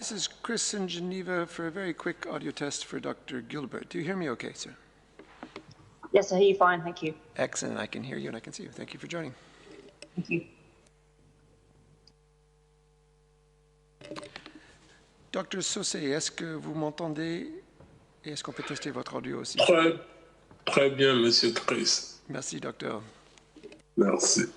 this is Chris in Geneva for a very quick audio test for Dr. Gilbert. Do you hear me okay, sir? Yes, I hear you fine, thank you. Excellent. I can hear you and I can see you. Thank you for joining. Thank you. Dr. Saucé, est-ce que vous m'entendez et est-ce qu'on peut tester votre audio aussi? Très bien, Monsieur Chris. Merci, docteur. Merci.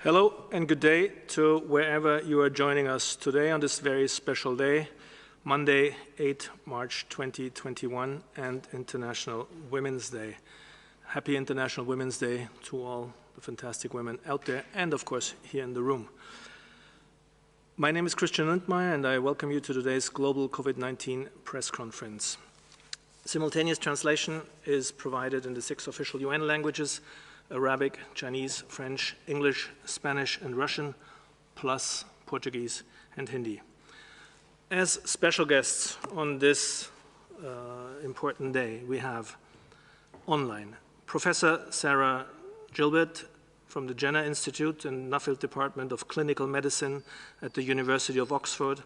Hello and good day to wherever you are joining us today on this very special day, Monday, 8 March 2021, and International Women's Day. Happy International Women's Day to all the fantastic women out there and, of course, here in the room. My name is Christian Lindmeier, and I welcome you to today's Global COVID-19 press conference. Simultaneous translation is provided in the 6 official UN languages: Arabic, Chinese, French, English, Spanish, and Russian, plus Portuguese and Hindi. As special guests on this important day, we have online Professor Sarah Gilbert from the Jenner Institute and Nuffield Department of Clinical Medicine at the University of Oxford,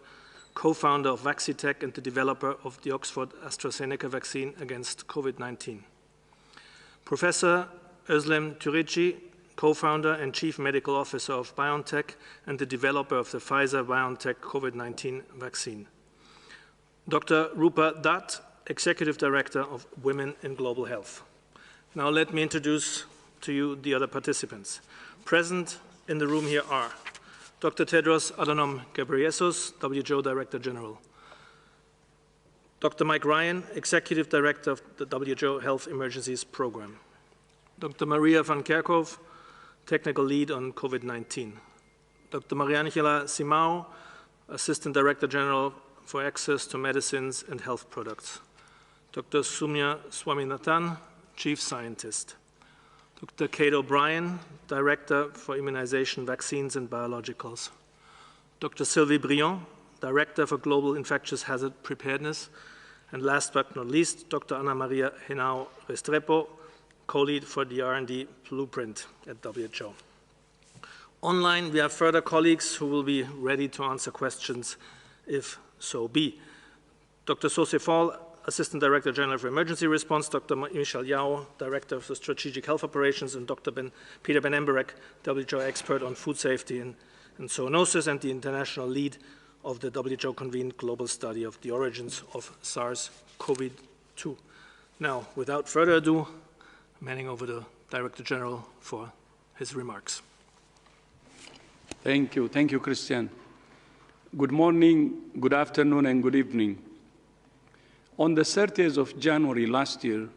co-founder of Vaccitech and the developer of the Oxford-AstraZeneca vaccine against COVID-19. Professor Özlem Türeci, co-founder and chief medical officer of BioNTech and the developer of the Pfizer-BioNTech COVID-19 vaccine. Dr. Rupa Dutt, executive director of Women in Global Health. Now let me introduce to you the other participants. Present in the room here are Dr. Tedros Adhanom Ghebreyesus, WHO Director General. Dr. Mike Ryan, executive director of the WHO Health Emergencies Program. Dr. Maria van Kerkhove, technical lead on COVID-19. Dr. Mariangela Simão, Assistant Director General for Access to Medicines and Health Products. Dr. Soumya Swaminathan, Chief Scientist. Dr. Kate O'Brien, Director for Immunization, Vaccines and Biologicals. Dr. Sylvie Briand, Director for Global Infectious Hazard Preparedness. And last but not least, Dr. Ana Maria Henao Restrepo, co-lead for the R&D blueprint at WHO. Online, we have further colleagues who will be ready to answer questions if so be. Dr. Sose Fall, Assistant Director General for Emergency Response, Dr. Michel Yao, Director of Strategic Health Operations, and Dr. Peter Ben Emberek, WHO expert on food safety and zoonosis, and the international lead of the WHO-convened global study of the origins of SARS-CoV-2. Now, without further ado, I'm handing over to Director General for his remarks. Thank you, Christian. Good morning, good afternoon, and good evening. On the 30th of January last year,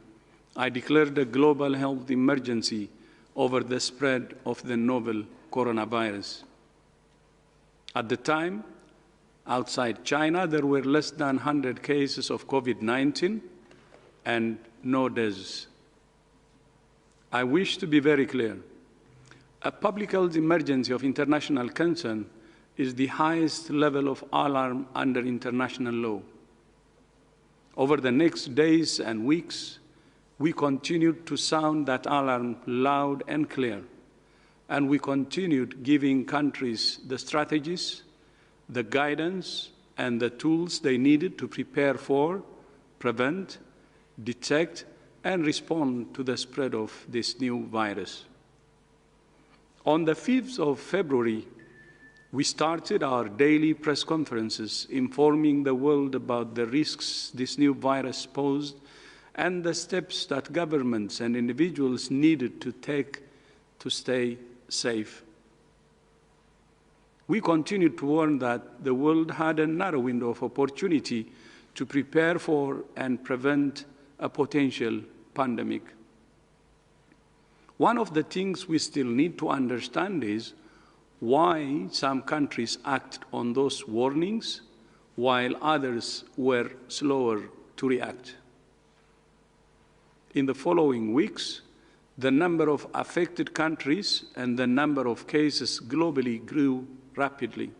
I declared a global health emergency over the spread of the novel coronavirus. At the time, outside China, there were less than 100 cases of COVID-19 and no deaths. I wish to be very clear. A public health emergency of international concern is the highest level of alarm under international law. Over the next days and weeks, we continued to sound that alarm loud and clear, and we continued giving countries the strategies, the guidance, and the tools they needed to prepare for, prevent, detect, and respond to the spread of this new virus. On the 5th of February, we started our daily press conferences informing the world about the risks this new virus posed and the steps that governments and individuals needed to take to stay safe. We continued to warn that the world had a narrow window of opportunity to prepare for and prevent a potential pandemic. One of the things we still need to understand is why some countries acted on those warnings while others were slower to react. In the following weeks, the number of affected countries and the number of cases globally grew rapidly,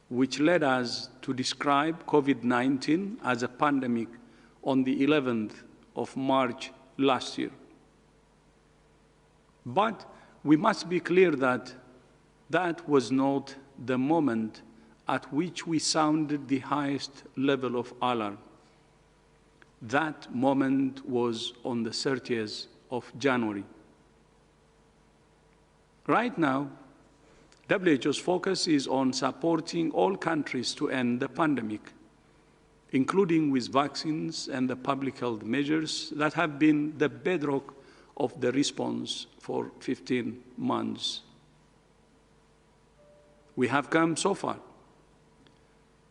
which led us to describe COVID-19 as a pandemic on the 11th of March last year. But we must be clear that that was not the moment at which we sounded the highest level of alarm. That moment was on the 30th of January. Right now, WHO's focus is on supporting all countries to end the pandemic, including with vaccines and the public health measures that have been the bedrock of the response for 15 months. We have come so far.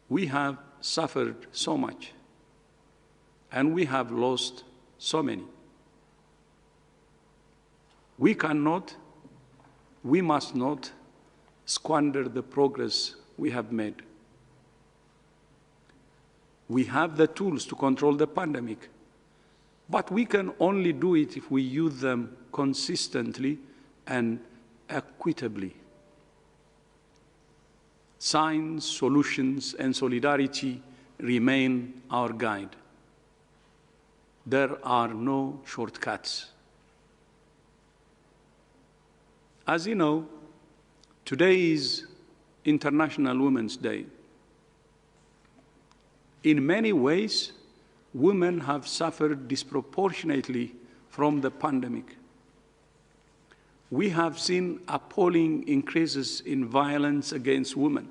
We have suffered so much, and we have lost so many. We cannot, we must not squander the progress we have made. We have the tools to control the pandemic, but we can only do it if we use them consistently and equitably. Science, solutions, and solidarity remain our guide. There are no shortcuts. As you know, today is International Women's Day. In many ways, women have suffered disproportionately from the pandemic. We have seen appalling increases in violence against women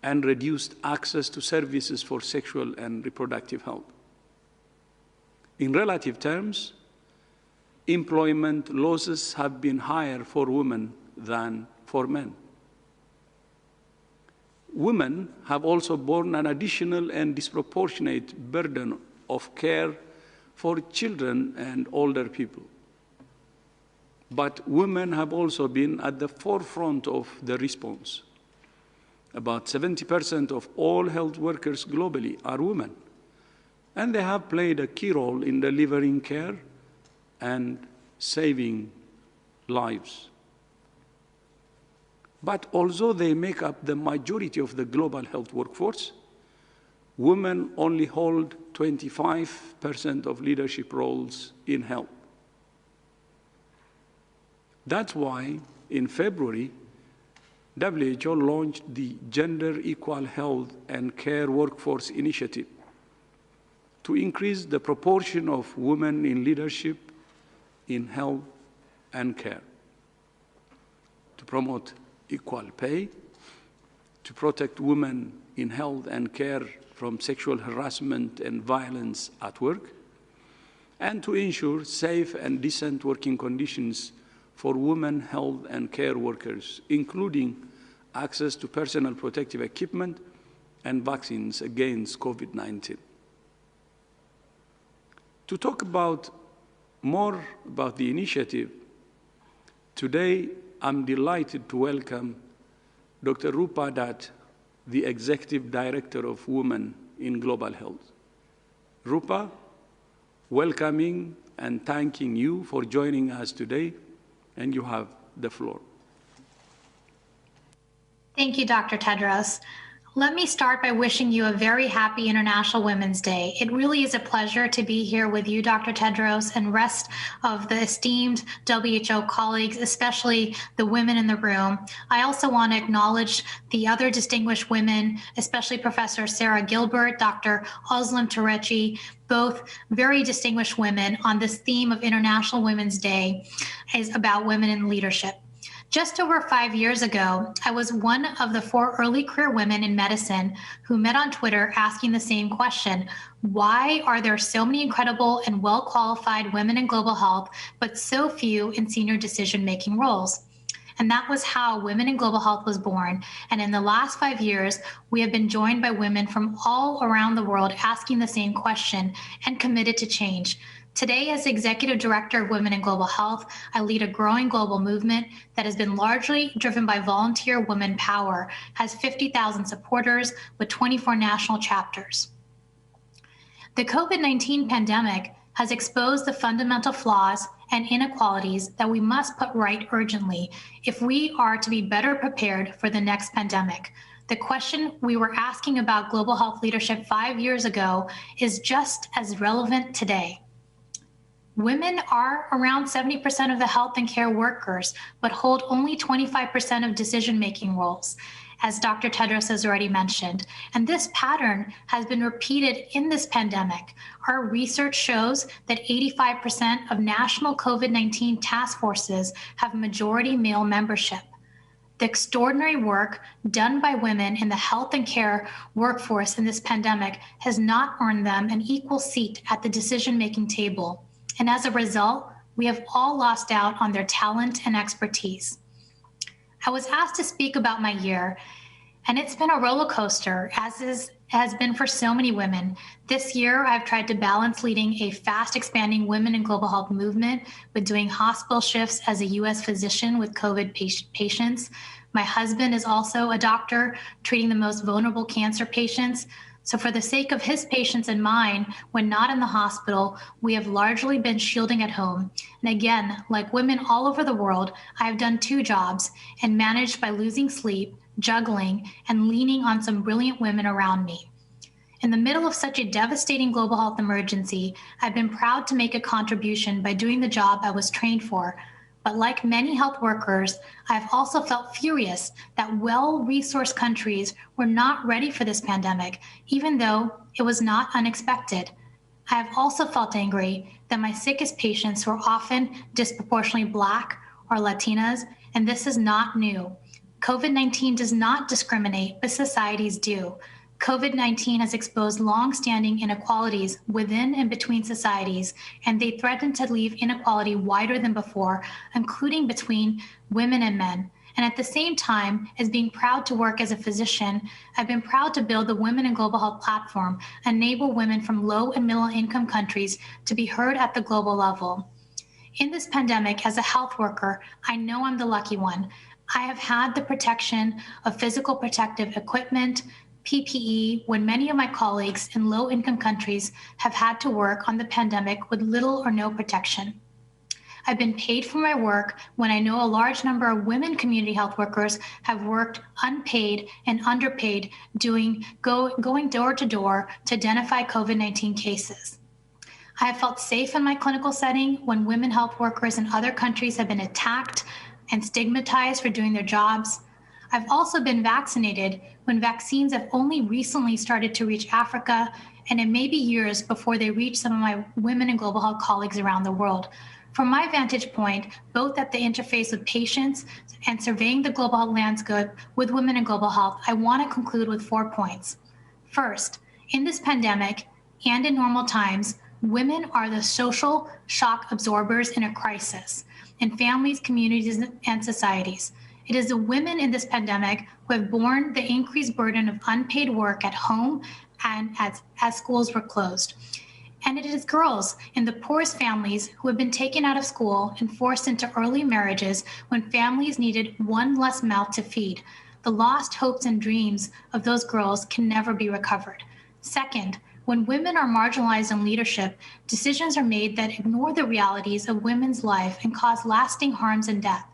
and reduced access to services for sexual and reproductive health. In relative terms, employment losses have been higher for women than for men. Women have also borne an additional and disproportionate burden of care for children and older people. But women have also been at the forefront of the response. About 70% of all health workers globally are women, and they have played a key role in delivering care and saving lives. But although they make up the majority of the global health workforce, women only hold 25% of leadership roles in health. That's why, in February, WHO launched the Gender Equal Health and Care Workforce Initiative to increase the proportion of women in leadership, in health and care, to promote equal pay, to protect women in health and care from sexual harassment and violence at work, and to ensure safe and decent working conditions for women health and care workers, including access to personal protective equipment and vaccines against COVID-19. To talk more about the initiative, today I'm delighted to welcome Dr. Rupa Dutt, the Executive Director of Women in Global Health. Rupa, welcoming and thanking you for joining us today, and you have the floor. Thank you, Dr. Tedros. Let me start by wishing you a very happy International Women's Day. It really is a pleasure to be here with you, Dr. Tedros, and rest of the esteemed WHO colleagues, especially the women in the room. I also want to acknowledge the other distinguished women, especially Professor Sarah Gilbert, Dr. Özlem Türeci, both very distinguished women on this theme of International Women's Day is about women in leadership. Just over 5 years ago, I was one of the 4 early career women in medicine who met on Twitter asking the same question: why are there so many incredible and well-qualified women in global health, but so few in senior decision-making roles? And that was how Women in Global Health was born. And in the last 5 years, we have been joined by women from all around the world asking the same question and committed to change. Today, as Executive Director of Women in Global Health, I lead a growing global movement that has been largely driven by volunteer women power, has 50,000 supporters with 24 national chapters. The COVID-19 pandemic has exposed the fundamental flaws and inequalities that we must put right urgently if we are to be better prepared for the next pandemic. The question we were asking about global health leadership 5 years ago is just as relevant today. Women are around 70% of the health and care workers, but hold only 25% of decision-making roles, as Dr. Tedros has already mentioned. And this pattern has been repeated in this pandemic. Our research shows that 85% of national COVID-19 task forces have majority male membership. The extraordinary work done by women in the health and care workforce in this pandemic has not earned them an equal seat at the decision-making table. And as a result, we have all lost out on their talent and expertise. I was asked to speak about my year, and it's been a roller coaster, has been for so many women. This year, I've tried to balance leading a fast expanding women in global health movement with doing hospital shifts as a U.S. physician with COVID patients. My husband is also a doctor treating the most vulnerable cancer patients. So for the sake of his patients and mine, when not in the hospital, we have largely been shielding at home. And again, like women all over the world, I have done 2 jobs and managed by losing sleep, juggling, and leaning on some brilliant women around me. In the middle of such a devastating global health emergency, I've been proud to make a contribution by doing the job I was trained for. But like many health workers, I've also felt furious that well-resourced countries were not ready for this pandemic, even though it was not unexpected. I have also felt angry that my sickest patients were often disproportionately Black or Latinas, and this is not new. COVID-19 does not discriminate, but societies do. COVID-19 has exposed long-standing inequalities within and between societies, and they threaten to leave inequality wider than before, including between women and men. And at the same time, as being proud to work as a physician, I've been proud to build the Women in Global Health platform, enable women from low and middle income countries to be heard at the global level. In this pandemic, as a health worker, I know I'm the lucky one. I have had the protection of physical protective equipment, PPE, when many of my colleagues in low-income countries have had to work on the pandemic with little or no protection. I've been paid for my work when I know a large number of women community health workers have worked unpaid and underpaid going door to door to identify COVID-19 cases. I have felt safe in my clinical setting when women health workers in other countries have been attacked and stigmatized for doing their jobs. I've also been vaccinated when vaccines have only recently started to reach Africa, and it may be years before they reach some of my women in global health colleagues around the world. From my vantage point, both at the interface with patients and surveying the global health landscape with women in global health, I want to conclude with 4 points. First, in this pandemic and in normal times, women are the social shock absorbers in a crisis in families, communities, and societies. It is the women in this pandemic who have borne the increased burden of unpaid work at home and as schools were closed. And it is girls in the poorest families who have been taken out of school and forced into early marriages when families needed one less mouth to feed. The lost hopes and dreams of those girls can never be recovered. Second, when women are marginalized in leadership, decisions are made that ignore the realities of women's life and cause lasting harms and death.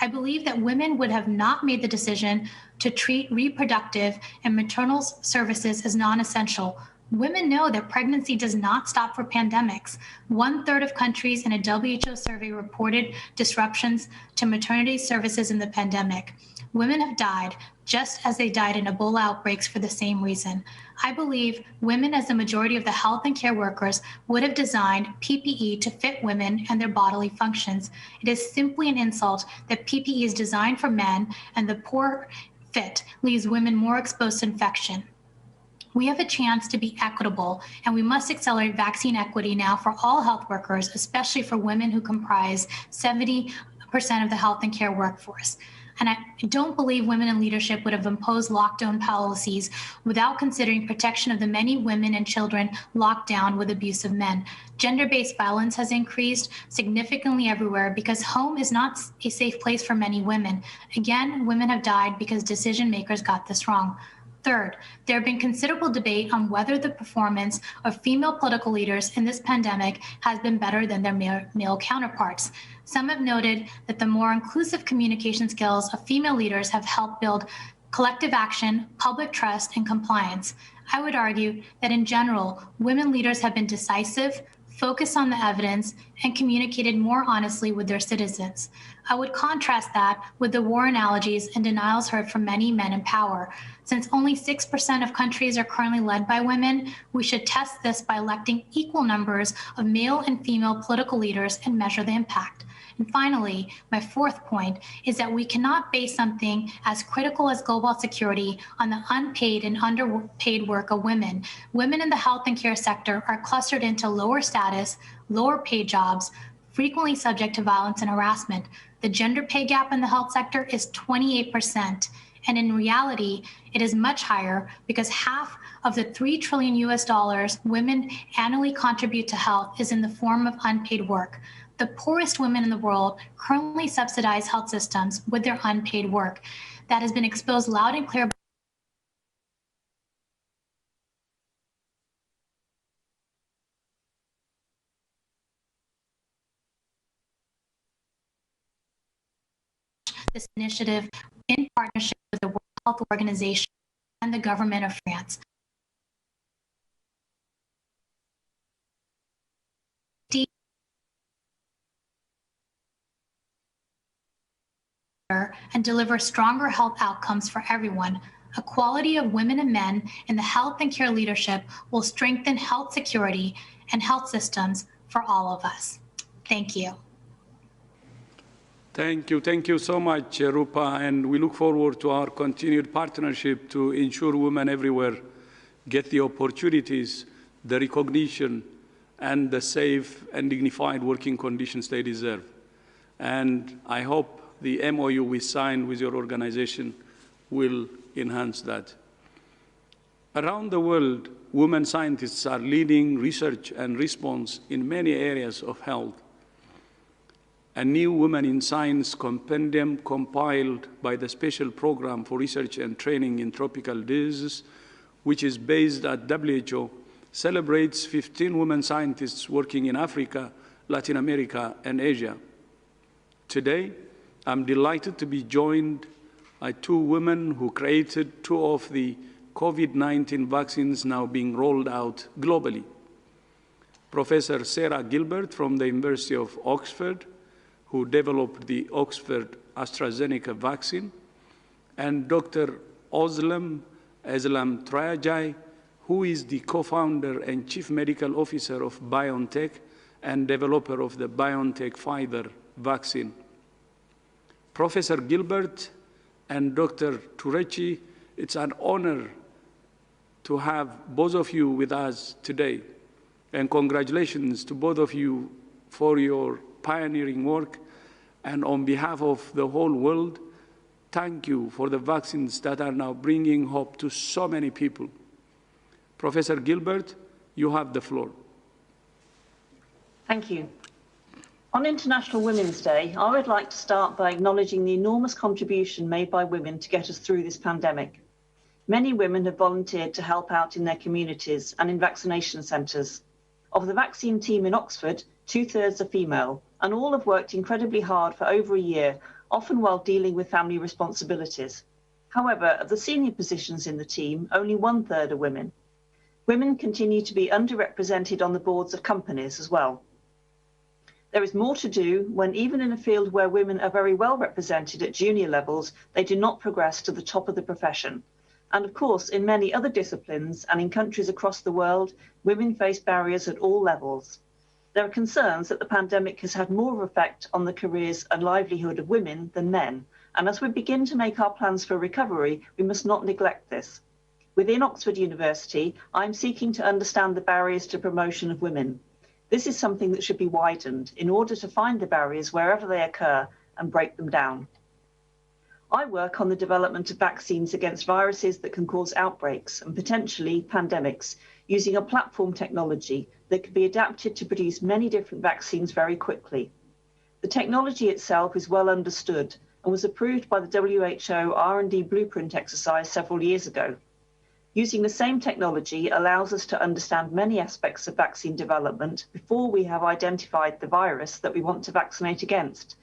I believe that women would have not made the decision to treat reproductive and maternal services as non-essential. Women know that pregnancy does not stop for pandemics. 1/3 of countries in a WHO survey reported disruptions to maternity services in the pandemic. Women have died just as they died in Ebola outbreaks for the same reason. I believe women, as the majority of the health and care workers, would have designed PPE to fit women and their bodily functions. It is simply an insult that PPE is designed for men and the poor fit leaves women more exposed to infection. We have a chance to be equitable, and we must accelerate vaccine equity now for all health workers, especially for women who comprise 70% of the health and care workforce. And I don't believe women in leadership would have imposed lockdown policies without considering protection of the many women and children locked down with abusive men. Gender-based violence has increased significantly everywhere because home is not a safe place for many women. Again, women have died because decision makers got this wrong. Third, there have been considerable debate on whether the performance of female political leaders in this pandemic has been better than their male counterparts. Some have noted that the more inclusive communication skills of female leaders have helped build collective action, public trust, and compliance. I would argue that in general, women leaders have been decisive, focused on the evidence, and communicated more honestly with their citizens. I would contrast that with the war analogies and denials heard from many men in power. Since only 6% of countries are currently led by women, we should test this by electing equal numbers of male and female political leaders and measure the impact. And finally, my fourth point is that we cannot base something as critical as global security on the unpaid and underpaid work of women. Women in the health and care sector are clustered into lower status, lower paid jobs, frequently subject to violence and harassment. The gender pay gap in the health sector is 28%. And in reality, it is much higher because half of the $3 trillion women annually contribute to health is in the form of unpaid work. The poorest women in the world currently subsidize health systems with their unpaid work. That has been exposed loud and clear. This initiative in partnership with the World Health Organization and the government of France. And deliver stronger health outcomes for everyone. Equality of women and men in the health and care leadership will strengthen health security and health systems for all of us. Thank you. Thank you so much, Rupa, and we look forward to our continued partnership to ensure women everywhere get the opportunities, the recognition, and the safe and dignified working conditions they deserve. And I hope the MOU we signed with your organization will enhance that. Around the world, women scientists are leading research and response in many areas of health. A new Women in Science compendium compiled by the Special Program for Research and Training in Tropical Diseases, which is based at WHO, celebrates 15 women scientists working in Africa, Latin America, and Asia. Today, I'm delighted to be joined by two women who created two of the COVID-19 vaccines now being rolled out globally. Professor Sarah Gilbert from the University of Oxford, who developed the Oxford-AstraZeneca vaccine, and Dr. Özlem Trajay, who is the co-founder and chief medical officer of BioNTech and developer of the BioNTech Pfizer vaccine. Professor Gilbert and Dr. Turechi, it's an honor to have both of you with us today. And congratulations to both of you for your pioneering work. And on behalf of the whole world, thank you for the vaccines that are now bringing hope to so many people. Professor Gilbert, you have the floor. Thank you. On International Women's Day, I would like to start by acknowledging the enormous contribution made by women to get us through this pandemic. Many women have volunteered to help out in their communities and in vaccination centres. Of the vaccine team in Oxford, 2/3 are female, and all have worked incredibly hard for over a year, often while dealing with family responsibilities. However, of the senior positions in the team, only 1/3 are women. Women continue to be underrepresented on the boards of companies as well. There is more to do when, even in a field where women are very well represented at junior levels, they do not progress to the top of the profession. And of course, in many other disciplines and in countries across the world, women face barriers at all levels. There are concerns that the pandemic has had more effect on the careers and livelihood of women than men. And as we begin to make our plans for recovery, we must not neglect this. Within Oxford University, I'm seeking to understand the barriers to promotion of women. This is something that should be widened in order to find the barriers wherever they occur and break them down. I work on the development of vaccines against viruses that can cause outbreaks and potentially pandemics using a platform technology that can be adapted to produce many different vaccines very quickly. The technology itself is well understood and was approved by the WHO R&D blueprint exercise several years ago. Using the same technology allows us to understand many aspects of vaccine development before we have identified the virus that we want to vaccinate against.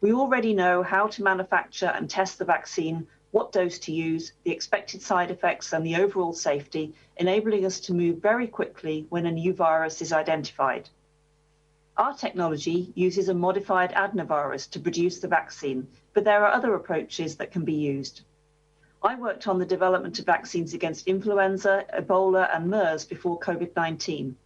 We already know how to manufacture and test the vaccine, what dose to use, the expected side effects and the overall safety, enabling us to move very quickly when a new virus is identified. Our technology uses a modified adenovirus to produce the vaccine, but there are other approaches that can be used. I worked on the development of vaccines against influenza, Ebola and MERS before COVID-19.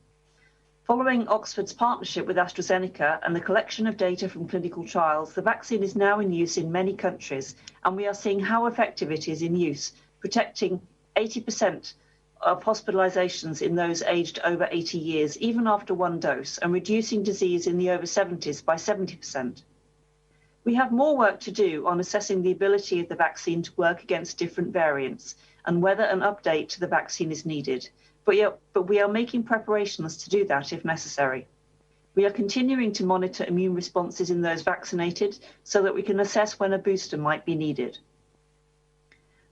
Following Oxford's partnership with AstraZeneca and the collection of data from clinical trials, the vaccine is now in use in many countries, and we are seeing how effective it is in use, protecting 80% of hospitalizations in those aged over 80 years, even after one dose, and reducing disease in the over 70s by 70%. We have more work to do on assessing the ability of the vaccine to work against different variants and whether an update to the vaccine is needed, but we are making preparations to do that if necessary. We are continuing to monitor immune responses in those vaccinated so that we can assess when a booster might be needed.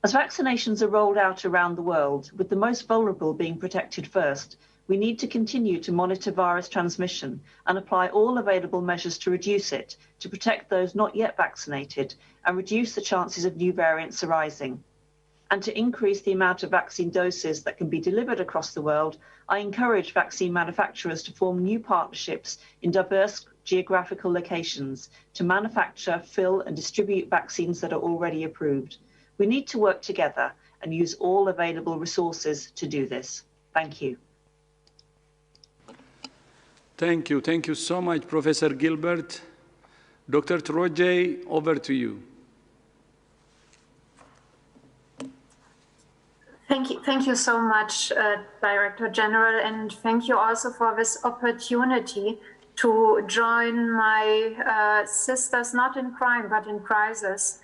As vaccinations are rolled out around the world, with the most vulnerable being protected first, we need to continue to monitor virus transmission and apply all available measures to reduce it, to protect those not yet vaccinated and reduce the chances of new variants arising. And to increase the amount of vaccine doses that can be delivered across the world, I encourage vaccine manufacturers to form new partnerships in diverse geographical locations to manufacture, fill and distribute vaccines that are already approved. We need to work together and use all available resources to do this. Thank you. Thank you. Thank you so much, Professor Gilbert. Dr. Troje, over to you. Thank you so much, Director General, and thank you also for this opportunity to join my sisters, not in crime, but in crisis,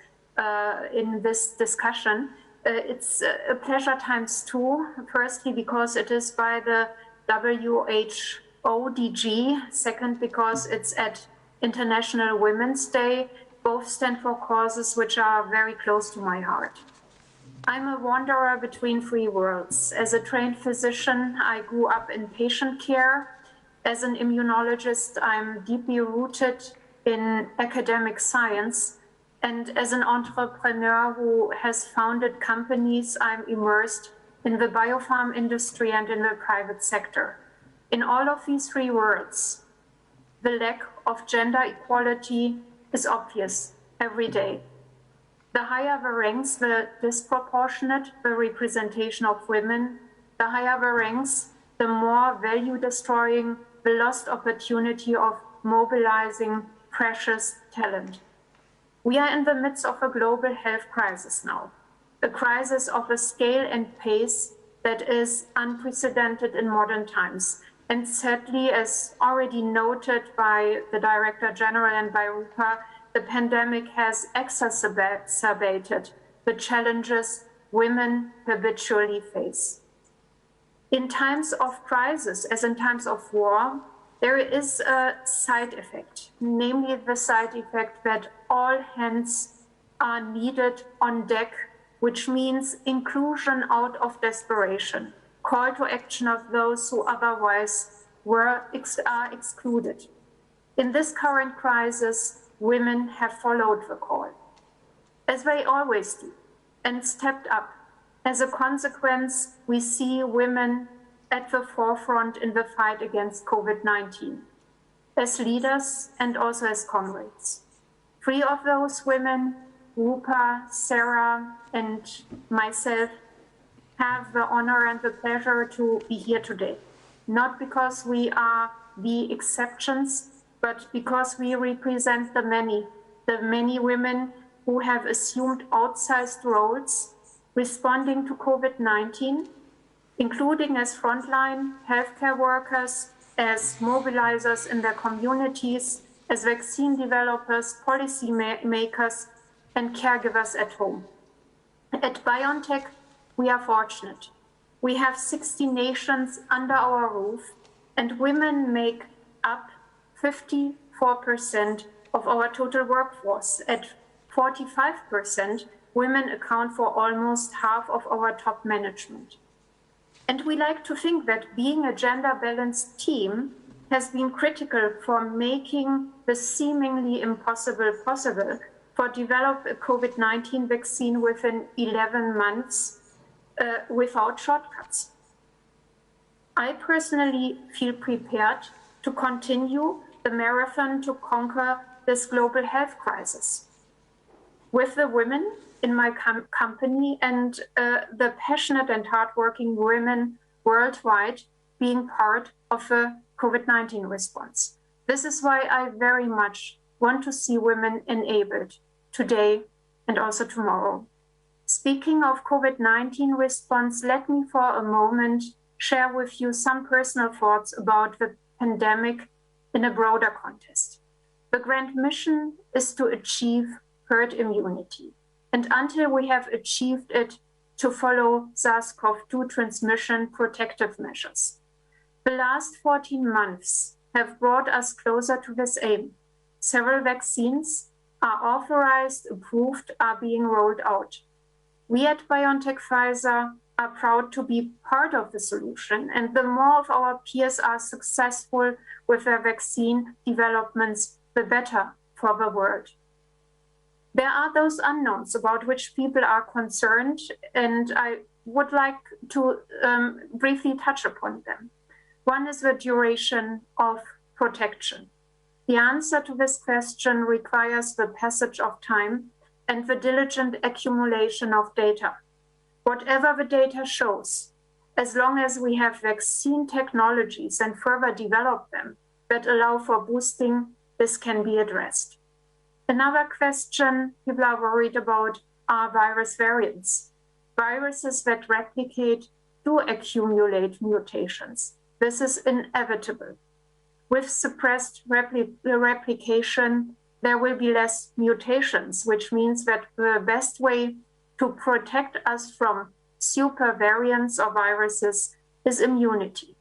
in this discussion. It's a pleasure times two, firstly, because it is by the WHO DG, second, because it's at International Women's Day. Both stand for causes which are very close to my heart. I'm a wanderer between three worlds. As a trained physician, I grew up in patient care. As an immunologist, I'm deeply rooted in academic science. And as an entrepreneur who has founded companies, I'm immersed in the biopharm industry and in the private sector. In all of these three worlds, the lack of gender equality is obvious every day. The higher the ranks, the disproportionate the representation of women, the higher the ranks, the more value-destroying the lost opportunity of mobilizing precious talent. We are in the midst of a global health crisis now, a crisis of a scale and pace that is unprecedented in modern times. And sadly, as already noted by the Director General and by Rupa, the pandemic has exacerbated the challenges women habitually face. In times of crisis, as in times of war, there is a side effect, namely the side effect that all hands are needed on deck, which means inclusion out of desperation, call to action of those who otherwise are excluded. In this current crisis, women have followed the call, as they always do, and stepped up. As a consequence, we see women at the forefront in the fight against COVID-19, as leaders and also as comrades. Three of those women, Rupa, Sarah, and myself, have the honor and the pleasure to be here today. Not because we are the exceptions, but because we represent the many women who have assumed outsized roles responding to COVID-19, including as frontline healthcare workers, as mobilizers in their communities, as vaccine developers, policy makers, and caregivers at home. At BioNTech, we are fortunate. We have 60 nations under our roof, and women make up 54% of our total workforce. At 45%, women account for almost half of our top management. And we like to think that being a gender-balanced team has been critical for making the seemingly impossible possible, for develop a COVID-19 vaccine within 11 months without shortcuts. I personally feel prepared to continue the marathon to conquer this global health crisis with the women in my company and the passionate and hardworking women worldwide being part of the COVID-19 response. This is why I very much want to see women enabled today and also tomorrow. Speaking of COVID-19 response, let me for a moment share with you some personal thoughts about the pandemic in a broader context. The grand mission is to achieve herd immunity. And until we have achieved it, to follow SARS-CoV-2 transmission protective measures. The last 14 months have brought us closer to this aim. Several vaccines are authorized, approved, are being rolled out. We at BioNTech Pfizer are proud to be part of the solution, and the more of our peers are successful with their vaccine developments, the better for the world. There are those unknowns about which people are concerned, and I would like to briefly touch upon them. One is the duration of protection. The answer to this question requires the passage of time and the diligent accumulation of data. Whatever the data shows, as long as we have vaccine technologies and further develop them that allow for boosting, this can be addressed. Another question people are worried about are virus variants. Viruses that replicate do accumulate mutations. This is inevitable. With suppressed replication, there will be less mutations, which means that the best way to protect us from super variants or viruses is immunity.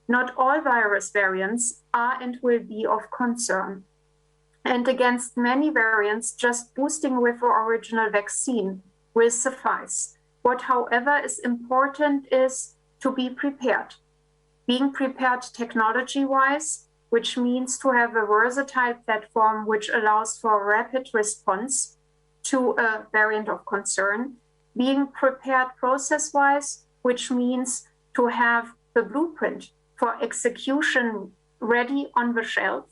Not all virus variants are and will be of concern. And against many variants, just boosting with the original vaccine will suffice. What, however, is important is to be prepared. Being prepared technology-wise, which means to have a versatile platform which allows for rapid response to a variant of concern. Being prepared process-wise, which means to have the blueprint for execution ready on the shelf.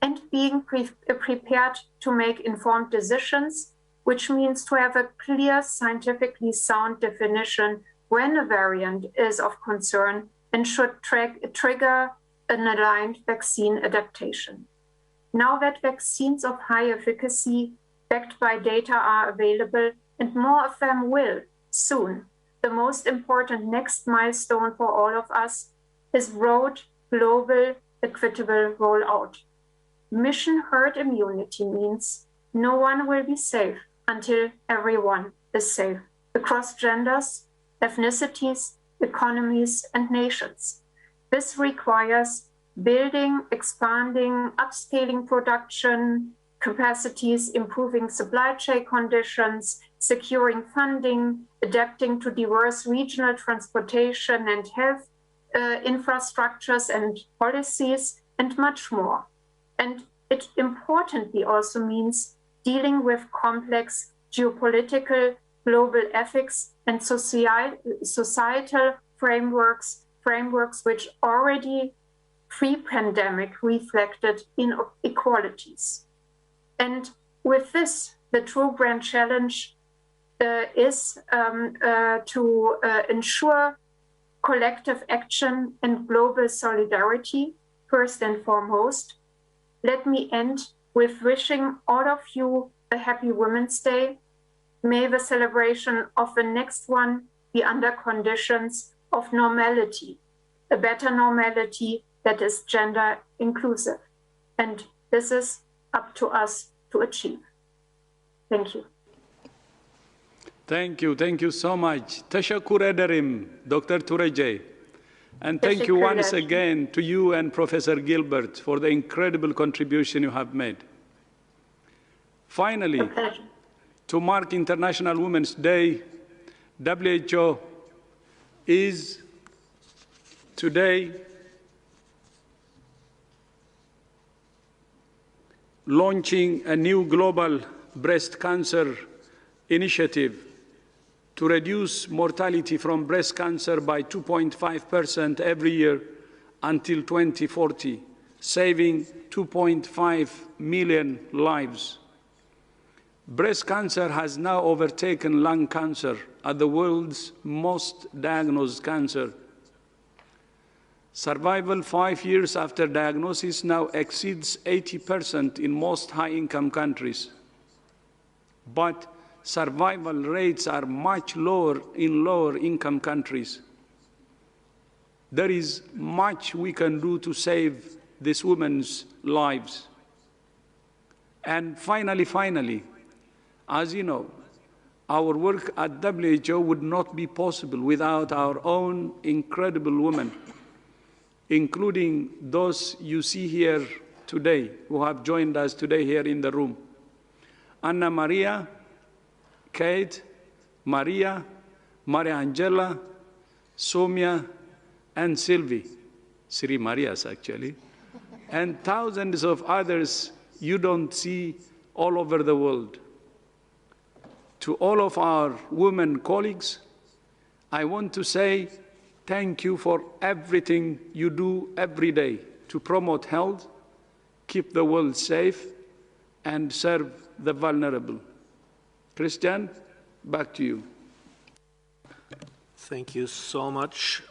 And being prepared to make informed decisions, which means to have a clear, scientifically sound definition when a variant is of concern and should trigger an aligned vaccine adaptation. Now that vaccines of high efficacy backed by data are available, and more of them will soon, the most important next milestone for all of us is broad, global, equitable rollout. Mission herd immunity means no one will be safe until everyone is safe, across genders, ethnicities, economies, and nations. This requires building, expanding, upscaling production capacities, improving supply chain conditions, securing funding, adapting to diverse regional transportation and health infrastructures and policies, and much more. And it importantly also means dealing with complex geopolitical, global ethics, and societal frameworks which already pre-pandemic reflected inequalities. And with this, the true grand challenge is to ensure collective action and global solidarity, first and foremost. Let me end with wishing all of you a happy Women's Day. May the celebration of the next one be under conditions of normality, a better normality that is gender inclusive. And this is up to us to achieve. Thank you. Thank you so much. Tashakkur ederim, Dr. Turejay. And thank you once again to you and Professor Gilbert for the incredible contribution you have made. Finally, to mark International Women's Day, WHO is today launching a new global breast cancer initiative to reduce mortality from breast cancer by 2.5% every year until 2040, saving 2.5 million lives. Breast cancer has now overtaken lung cancer as the world's most diagnosed cancer. Survival 5 years after diagnosis now exceeds 80% in most high-income countries. But survival rates are much lower in lower income countries. There is much we can do to save these women's lives. And finally, as you know, our work at WHO would not be possible without our own incredible women, including those you see here today, who have joined us today here in the room. Anna Maria, Kate, Maria, Maria Angela, Soumya, and Sylvie, Sri Marias actually, and thousands of others you don't see all over the world. To all of our women colleagues, I want to say thank you for everything you do every day to promote health, keep the world safe, and serve the vulnerable. Christian, back to you. Thank you so much.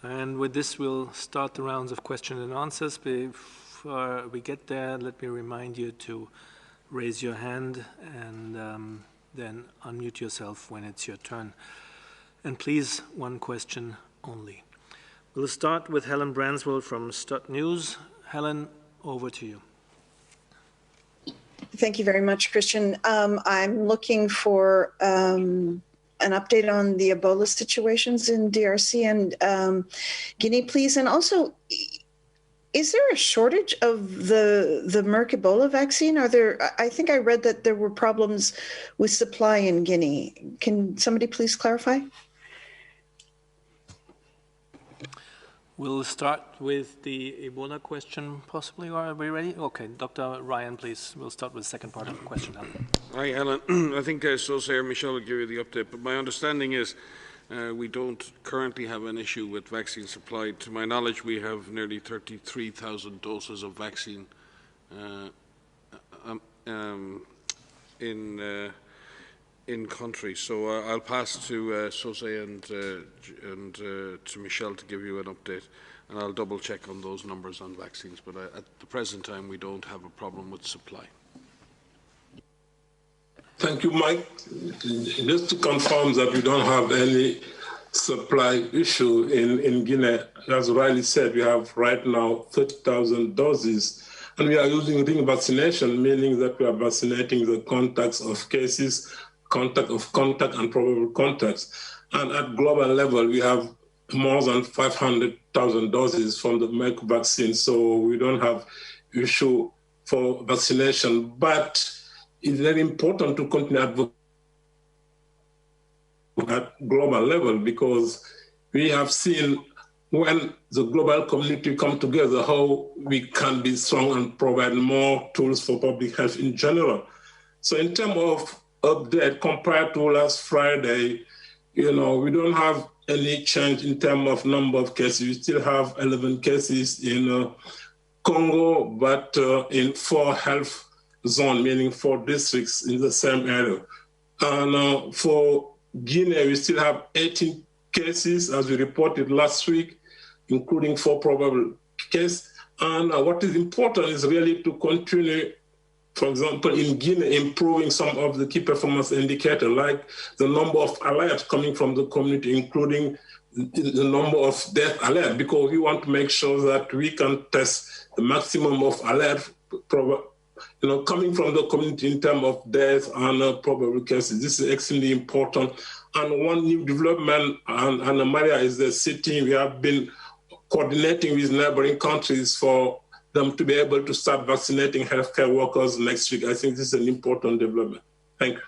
And with this, we'll start the rounds of questions and answers. Before we get there, let me remind you to raise your hand and then unmute yourself when it's your turn. And please, one question only. We'll start with Helen Branswell from Stud News. Helen, over to you. Thank you very much, Christian. I'm looking for an update on the Ebola situations in DRC and Guinea, please. And also, is there a shortage of the Merck Ebola vaccine? I think I read that there were problems with supply in Guinea. Can somebody please clarify? We'll start with the Ebola question, possibly. Are we ready? Okay, Dr. Ryan, please. We'll start with the second part of the question. Hi, Helen. I think Sosair Michel will give you the update, but my understanding is we don't currently have an issue with vaccine supply. To my knowledge, we have nearly 33,000 doses of vaccine in country. So I'll pass to Sosé and to Michel to give you an update, and I'll double check on those numbers on vaccines. But at the present time, we don't have a problem with supply. Thank you, Mike. Just to confirm that we don't have any supply issue in Guinea, as Riley said, we have right now 30,000 doses, and we are using ring vaccination, meaning that we are vaccinating the contacts of cases, contact and probable contacts. And at global level, we have more than 500,000 doses from the Merck vaccine, so we don't have issue for vaccination. But it's very important to continue at global level, because we have seen when the global community come together, how we can be strong and provide more tools for public health in general. So in terms of update compared to last Friday, we don't have any change in terms of number of cases. We still have 11 cases in Congo, but in 4 health zones, meaning 4 districts in the same area. And for Guinea, we still have 18 cases, as we reported last week, including 4 probable cases. And what is important is really to continue, for example, in Guinea, improving some of the key performance indicators, like the number of alerts coming from the community, including the number of death alerts, because we want to make sure that we can test the maximum of alerts coming from the community in terms of deaths and probable cases. This is extremely important. And one new development, and Maria is the city, we have been coordinating with neighboring countries for them to be able to start vaccinating healthcare workers next week. I think this is an important development. Thank you.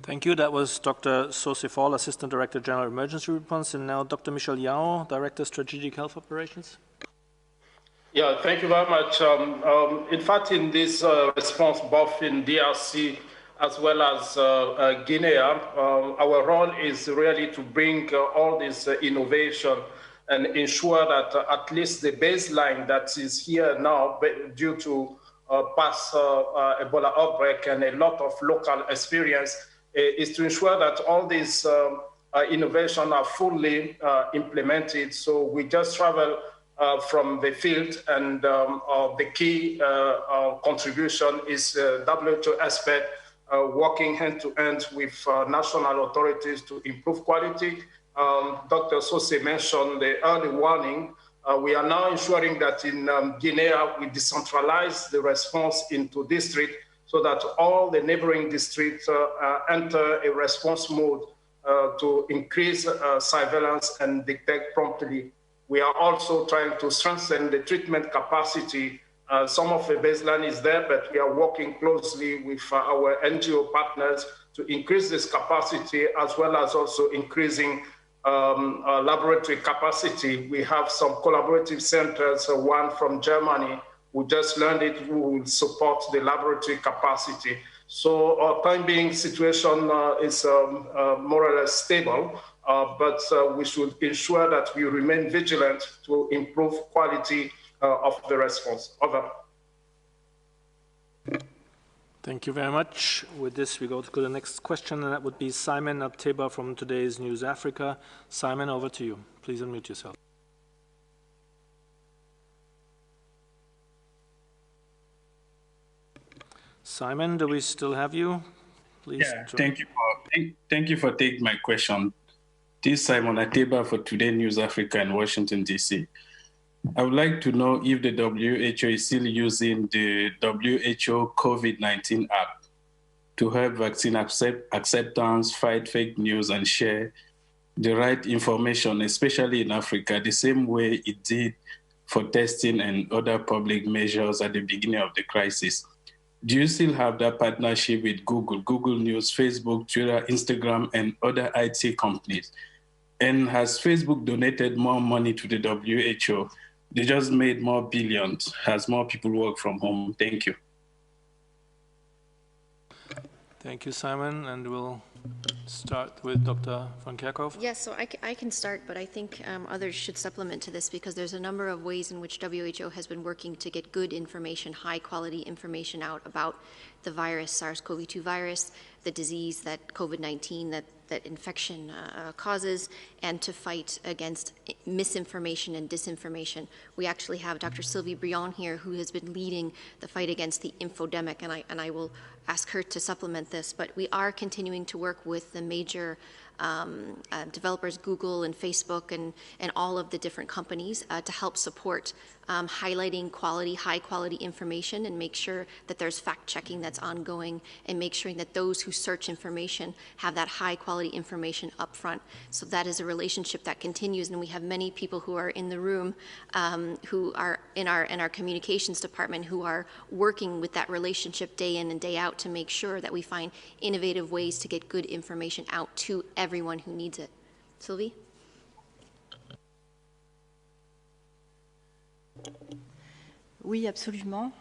Thank you. That was Dr. Sosé Fall, Assistant Director General Emergency Response, and now Dr. Michel Yao, Director Strategic Health Operations. Yeah, thank you very much. In fact, in this response, both in DRC as well as Guinea, our role is really to bring all this innovation and ensure that at least the baseline that is here now due to past Ebola outbreak and a lot of local experience is to ensure that all these innovations are fully implemented. So we just travel from the field, and the key contribution is WHO aspect, working hand-to-hand with national authorities to improve quality. Dr. Sose mentioned the early warning. We are now ensuring that in Guinea, we decentralize the response into district so that all the neighboring districts enter a response mode to increase surveillance and detect promptly. We are also trying to strengthen the treatment capacity. Some of the baseline is there, but we are working closely with our NGO partners to increase this capacity, as well as also increasing laboratory capacity. We have some collaborative centers, one from Germany, who just learned it, who will support the laboratory capacity. So our time being situation is more or less stable, but we should ensure that we remain vigilant to improve quality of the response. Over. Thank you very much. With this, we go to the next question, and that would be Simon Abteba from today's News Africa. Simon, over to you. Please unmute yourself. Simon, do we still have you? Please. Yeah, thank you for taking my question. This is Simon Ateba for Today News Africa in Washington, D.C. I would like to know if the WHO is still using the WHO COVID-19 app to help vaccine acceptance, fight fake news, and share the right information, especially in Africa, the same way it did for testing and other public measures at the beginning of the crisis. Do you still have that partnership with Google News, Facebook, Twitter, Instagram, and other IT companies? And has Facebook donated more money to the WHO? They just made more billions as more people work from home. Thank you. Thank you, Simon. And we'll start with Dr. von Kerkhoff. Yes, so I can start, but I think others should supplement to this because there's a number of ways in which WHO has been working to get good information, high-quality information out about the virus, SARS-CoV-2 virus, the disease that COVID-19, that infection causes, and to fight against misinformation and disinformation. We actually have Dr. Sylvie Briand here, who has been leading the fight against the infodemic, and I will ask her to supplement this, but we are continuing to work with the major developers, Google and Facebook and all of the different companies to help support highlighting high quality information and make sure that there's fact checking that's ongoing and make sure that those who search information have that high quality information up front. So that is a relationship that continues, and we have many people who are in the room who are in our communications department who are working with that relationship day in and day out to make sure that we find innovative ways to get good information out to everyone who needs it. Sylvie? Oui, absolument.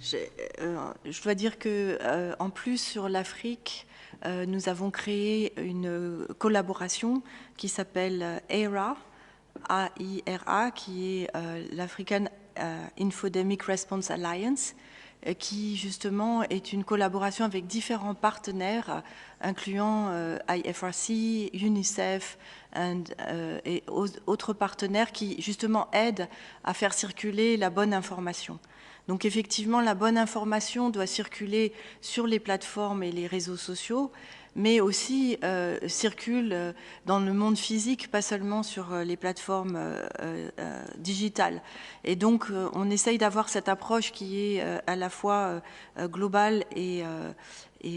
Je dois dire que, en plus, sur l'Afrique, nous avons créé une collaboration qui s'appelle AIRA, A-I-R-A, qui est l'African Infodemic Response Alliance, qui justement est une collaboration avec différents partenaires, incluant IFRC, UNICEF et autres partenaires qui justement aident à faire circuler la bonne information. Donc effectivement, la bonne information doit circuler sur les plateformes et les réseaux sociaux, mais aussi circule dans le monde physique, pas seulement sur les plateformes digitales. Et donc, on essaye d'avoir cette approche qui est à la fois globale et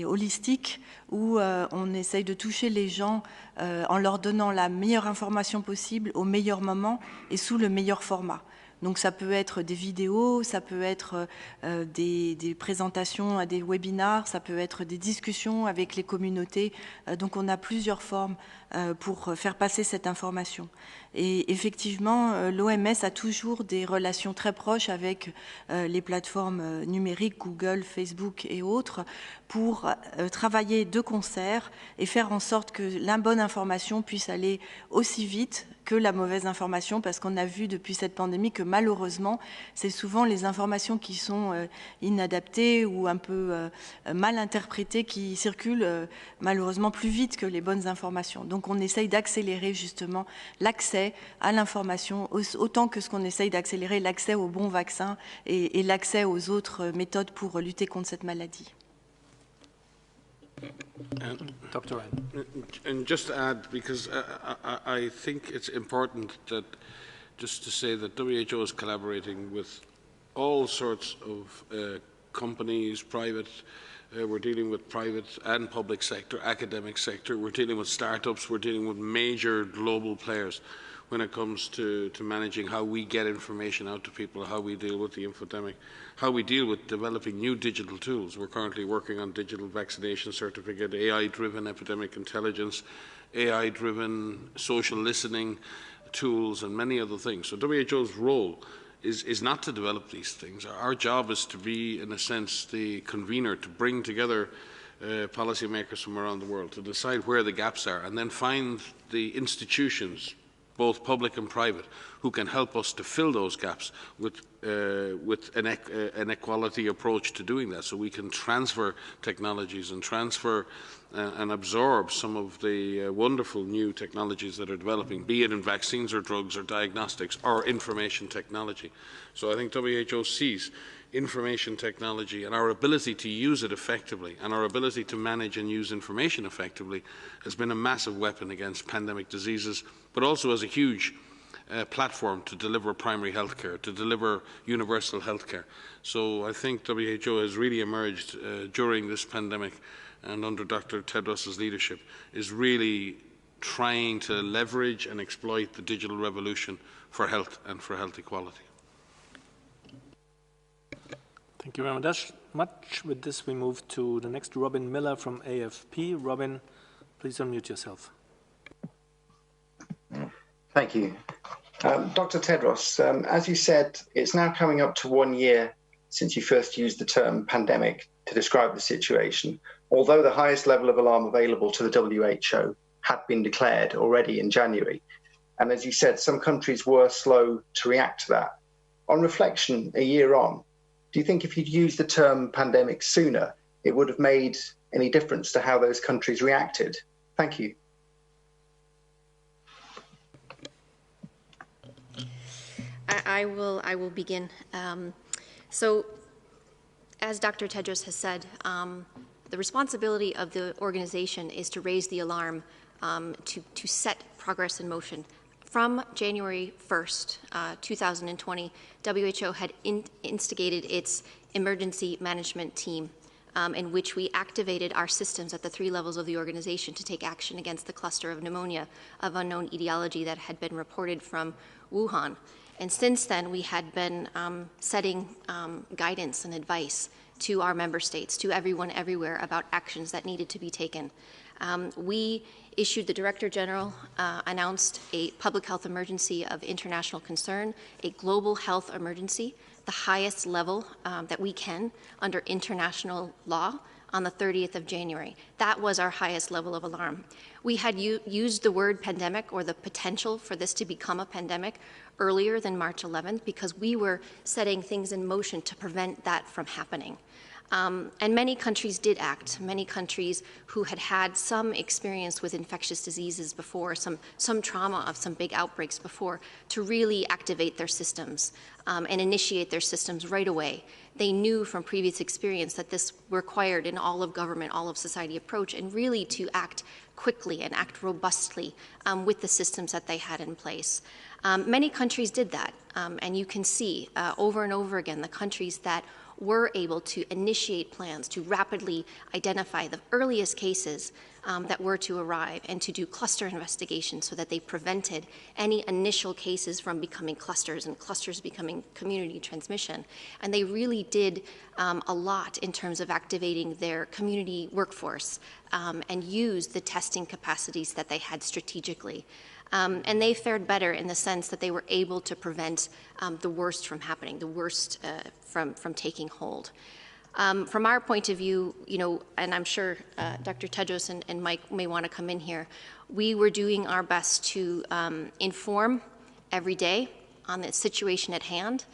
holistique, où on essaye de toucher les gens en leur donnant la meilleure information possible, au meilleur moment et sous le meilleur format. Donc ça peut être des vidéos, ça peut être des présentations à des webinars, ça peut être des discussions avec les communautés. Donc on a plusieurs formes pour faire passer cette information. Et effectivement, l'OMS a toujours des relations très proches avec les plateformes numériques, Google, Facebook et autres, pour travailler de concert et faire en sorte que la bonne information puisse aller aussi vite que la mauvaise information, parce qu'on a vu depuis cette pandémie que malheureusement, c'est souvent les informations qui sont inadaptées ou un peu mal interprétées qui circulent malheureusement plus vite que les bonnes informations. Donc on essaye d'accélérer justement l'accès à l'information, autant que ce qu'on essaye d'accélérer l'accès aux bons vaccins et l'accès aux autres méthodes pour lutter contre cette maladie. Dr. Ryan. And just to add, because I think it's important that just to say that WHO is collaborating with all sorts of companies, private, we're dealing with private and public sector, academic sector, we're dealing with startups, we're dealing with major global players when it comes to managing how we get information out to people, how we deal with the infodemic, how we deal with developing new digital tools. We're currently working on digital vaccination certificate, AI-driven epidemic intelligence, AI-driven social listening tools, and many other things. So WHO's role is not to develop these things. Our job is to be, in a sense, the convener, to bring together policymakers from around the world, to decide where the gaps are, and then find the institutions, both public and private, who can help us to fill those gaps with an equality approach to doing that, so we can transfer technologies and transfer and absorb some of the wonderful new technologies that are developing, be it in vaccines or drugs or diagnostics or information technology. So I think WHO sees information technology and our ability to use it effectively and our ability to manage and use information effectively has been a massive weapon against pandemic diseases, but also as a huge platform to deliver primary health care, to deliver universal health care. So I think WHO has really emerged during this pandemic and under Dr. Tedros' leadership is really trying to leverage and exploit the digital revolution for health and for health equality. Thank you very much. With this, we move to the next, Robin Miller from AFP. Robin, please unmute yourself. Thank you. Dr. Tedros, as you said, it's now coming up to 1 year since you first used the term pandemic to describe the situation, although the highest level of alarm available to the WHO had been declared already in January. And as you said, some countries were slow to react to that. On reflection, a year on, do you think if you'd used the term pandemic sooner, it would have made any difference to how those countries reacted? Thank you. I will begin. So, as Dr. Tedros has said, the responsibility of the organization is to raise the alarm, to set progress in motion. From January 1st, 2020, WHO had instigated its emergency management team, in which we activated our systems at the 3 levels of the organization to take action against the cluster of pneumonia of unknown etiology that had been reported from Wuhan. And since then, we had been setting guidance and advice to our member states, to everyone everywhere, about actions that needed to be taken. We issued, the Director General announced a public health emergency of international concern, a global health emergency, the highest level that we can under international law, on the 30th of January. That was our highest level of alarm. We had used the word pandemic, or the potential for this to become a pandemic, earlier than March 11th, because we were setting things in motion to prevent that from happening. And many countries did act. Many countries who had had some experience with infectious diseases before, some trauma of some big outbreaks before, to really activate their systems and initiate their systems right away. They knew from previous experience that this required an all of government, all of society approach, and really to act quickly and act robustly with the systems that they had in place. Many countries did that, and you can see over and over again the countries that were able to initiate plans to rapidly identify the earliest cases that were to arrive and to do cluster investigations so that they prevented any initial cases from becoming clusters and clusters becoming community transmission. And they really did a lot in terms of activating their community workforce and use the testing capacities that they had strategically. And they fared better in the sense that they were able to prevent the worst from happening, the worst from taking hold. From our point of view, and I'm sure Dr. Tedros and Mike may want to come in here, we were doing our best to inform every day on the situation at hand,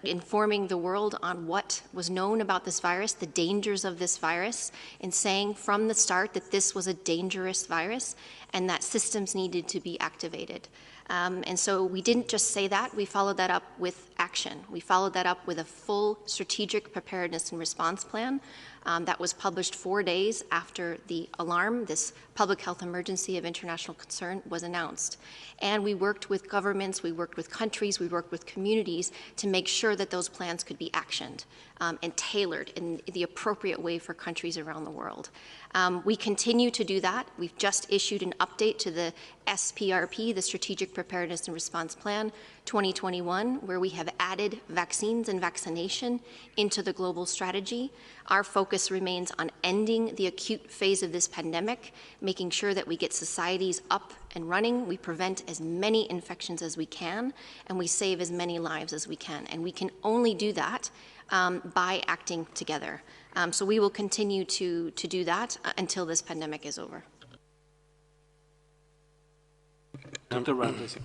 informing the world on what was known about this virus, the dangers of this virus, and saying from the start that this was a dangerous virus and that systems needed to be activated. And so we didn't just say that, we followed that up with action. We followed that up with a full strategic preparedness and response plan that was published 4 days after the alarm, this public health emergency of international concern, was announced. And we worked with governments, we worked with countries, we worked with communities to make sure that those plans could be actioned and tailored in the appropriate way for countries around the world. We continue to do that. We've just issued an update to the SPRP, the Strategic Preparedness and Response Plan 2021, where we have added vaccines and vaccination into the global strategy. Our focus remains on ending the acute phase of this pandemic, making sure that we get societies up and running, we prevent as many infections as we can, and we save as many lives as we can. And we can only do that by acting together. So we will continue to do that until this pandemic is over. Dr. Rand, please.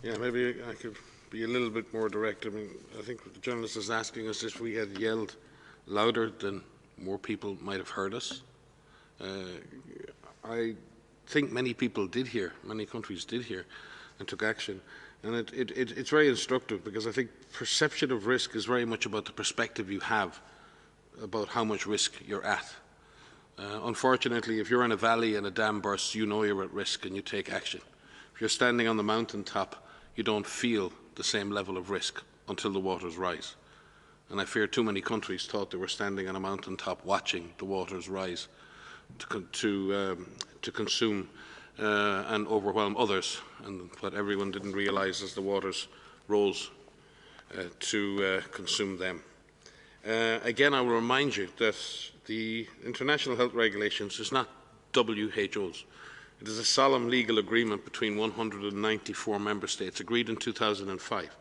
Yeah, maybe I could be a little bit more direct. I mean, I think the journalist is asking us if we had yelled louder, then more people might have heard us. I think many people did hear, many countries did hear and took action. And it's very instructive because I think perception of risk is very much about the perspective you have about how much risk you're at. Unfortunately, if you're in a valley and a dam bursts, you know you're at risk and you take action. If you're standing on the mountaintop, you don't feel the same level of risk until the waters rise. And I fear too many countries thought they were standing on a mountaintop watching the waters rise to consume and overwhelm others, and what everyone didn't realize as the waters rose to consume them. Again, I will remind you that the international health regulations is not WHO's. It is a solemn legal agreement between 194 member states agreed in 2005,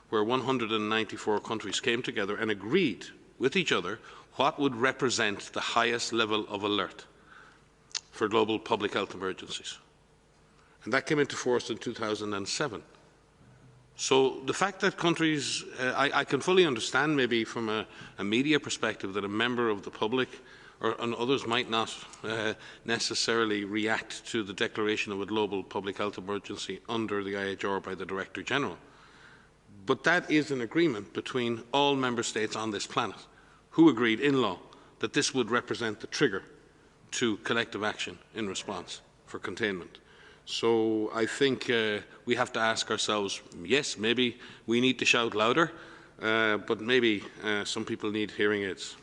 where 194 countries came together and agreed with each other what would represent the highest level of alert for global public health emergencies. And that came into force in 2007. So the fact that countries, I can fully understand maybe from a media perspective that a member of the public and others might not necessarily react to the declaration of a global public health emergency under the IHR by the Director General. But that is an agreement between all member states on this planet who agreed in law that this would represent the trigger to collective action in response for containment. So I think we have to ask ourselves, yes, maybe we need to shout louder, but maybe some people need hearing aids.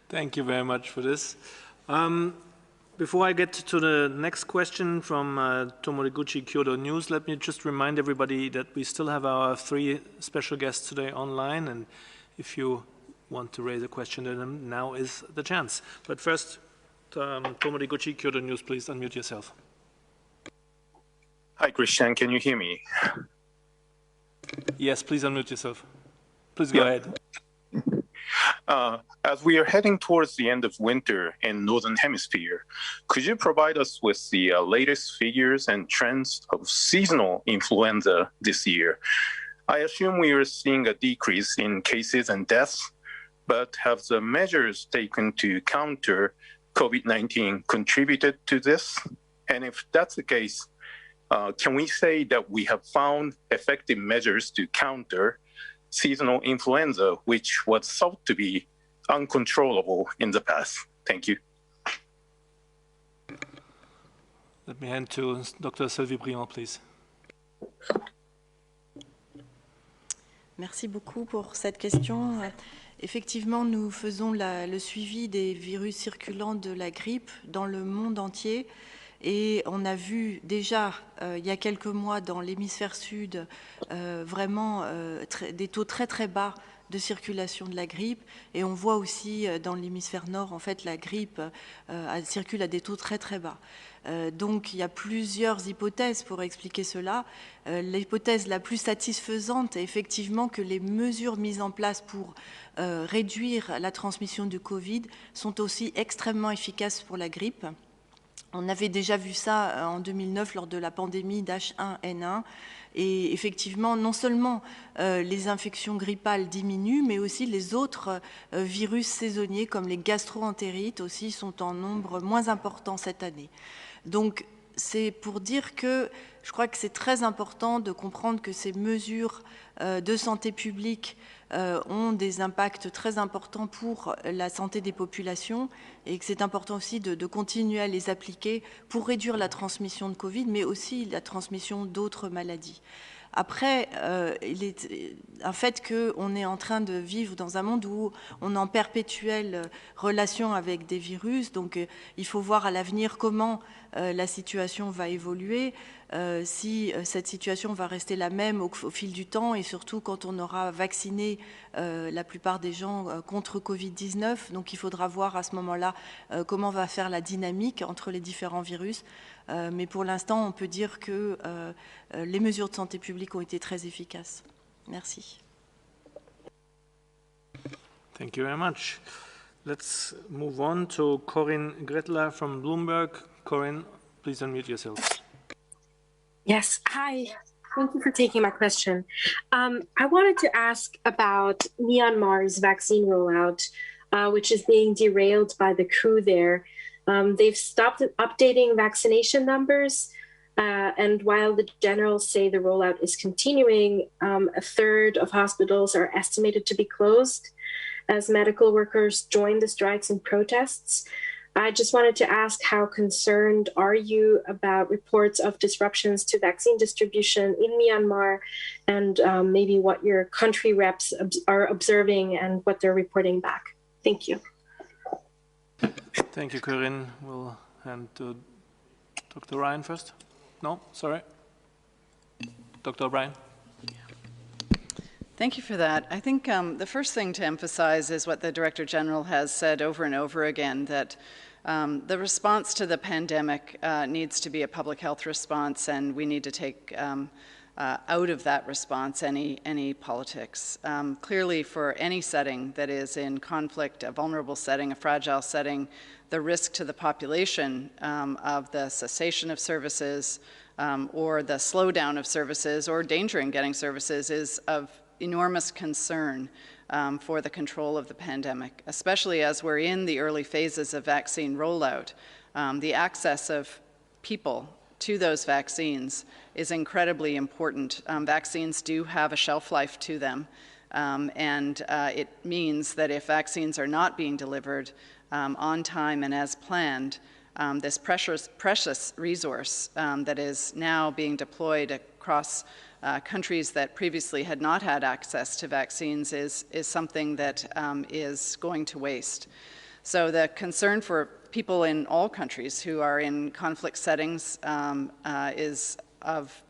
Thank you very much for this. Before I get to the next question from Tomoriguchi Kyoto News, let me just remind everybody that we still have our 3 special guests today online, and if you want to raise a question to them, now is the chance. But first, Tomoriguchi Kyoto News, please unmute yourself. Hi, Christian, can you hear me? Yes, please unmute yourself. Please go ahead. As we are heading towards the end of winter in Northern Hemisphere, could you provide us with the latest figures and trends of seasonal influenza this year? I assume we are seeing a decrease in cases and deaths, but have the measures taken to counter COVID-19 contributed to this? And if that's the case, can we say that we have found effective measures to counter seasonal influenza, which was thought to be uncontrollable in the past? Thank you. Let me hand to Dr. Sylvie Briand, please. Merci beaucoup pour cette question. Effectivement, nous faisons le suivi des virus circulants de la grippe dans le monde entier. Et on a vu déjà, il y a quelques mois, dans l'hémisphère sud, vraiment des taux très très bas de circulation de la grippe. Et on voit aussi dans l'hémisphère nord, en fait, la grippe circule à des taux très très bas. Donc il y a plusieurs hypothèses pour expliquer cela. L'hypothèse la plus satisfaisante est effectivement que les mesures mises en place pour réduire la transmission du Covid sont aussi extrêmement efficaces pour la grippe. On avait déjà vu ça en 2009 lors de la pandémie d'H1N1. Et effectivement, non seulement les infections grippales diminuent, mais aussi les autres virus saisonniers comme les gastro-entérites aussi sont en nombre moins important cette année. Donc c'est pour dire que je crois que c'est très important de comprendre que ces mesures de santé publique ont des impacts très importants pour la santé des populations et que c'est important aussi de continuer à les appliquer pour réduire la transmission de Covid, mais aussi la transmission d'autres maladies. Après, il est un fait qu'on est en train de vivre dans un monde où on est en perpétuelle relation avec des virus, donc il faut voir à l'avenir comment la situation va évoluer, si cette situation va rester la même au fil du temps et surtout quand on aura vacciné la plupart des gens contre Covid-19. Donc il faudra voir à ce moment-là comment va faire la dynamique entre les différents virus. Mais pour l'instant, on peut dire que les mesures de santé publique ont été très efficaces. Merci. Thank you very much. Let's move on to Corinne Gretler from Bloomberg. Corinne, please unmute yourself. Yes, hi. Thank you for taking my question. I wanted to ask about Myanmar's vaccine rollout, which is being derailed by the coup there. They've stopped updating vaccination numbers, and while the generals say the rollout is continuing, a third of hospitals are estimated to be closed as medical workers join the strikes and protests. I just wanted to ask, how concerned are you about reports of disruptions to vaccine distribution in Myanmar, and maybe what your country reps are observing and what they're reporting back? Thank you. Thank you, Corinne. We'll hand to Dr. Ryan first. No, sorry. Dr. O'Brien. Thank you for that. I think the first thing to emphasize is what the Director General has said over and over again, that the response to the pandemic needs to be a public health response, and we need to take out of that response any politics. Clearly, for any setting that is in conflict, a vulnerable setting, a fragile setting, the risk to the population of the cessation of services or the slowdown of services or danger in getting services is of enormous concern for the control of the pandemic, especially as we're in the early phases of vaccine rollout. The access of people to those vaccines is incredibly important. Vaccines do have a shelf life to them, and it means that if vaccines are not being delivered on time and as planned, this precious resource that is now being deployed across countries that previously had not had access to vaccines is something that is going to waste. So the concern for people in all countries who are in conflict settings is of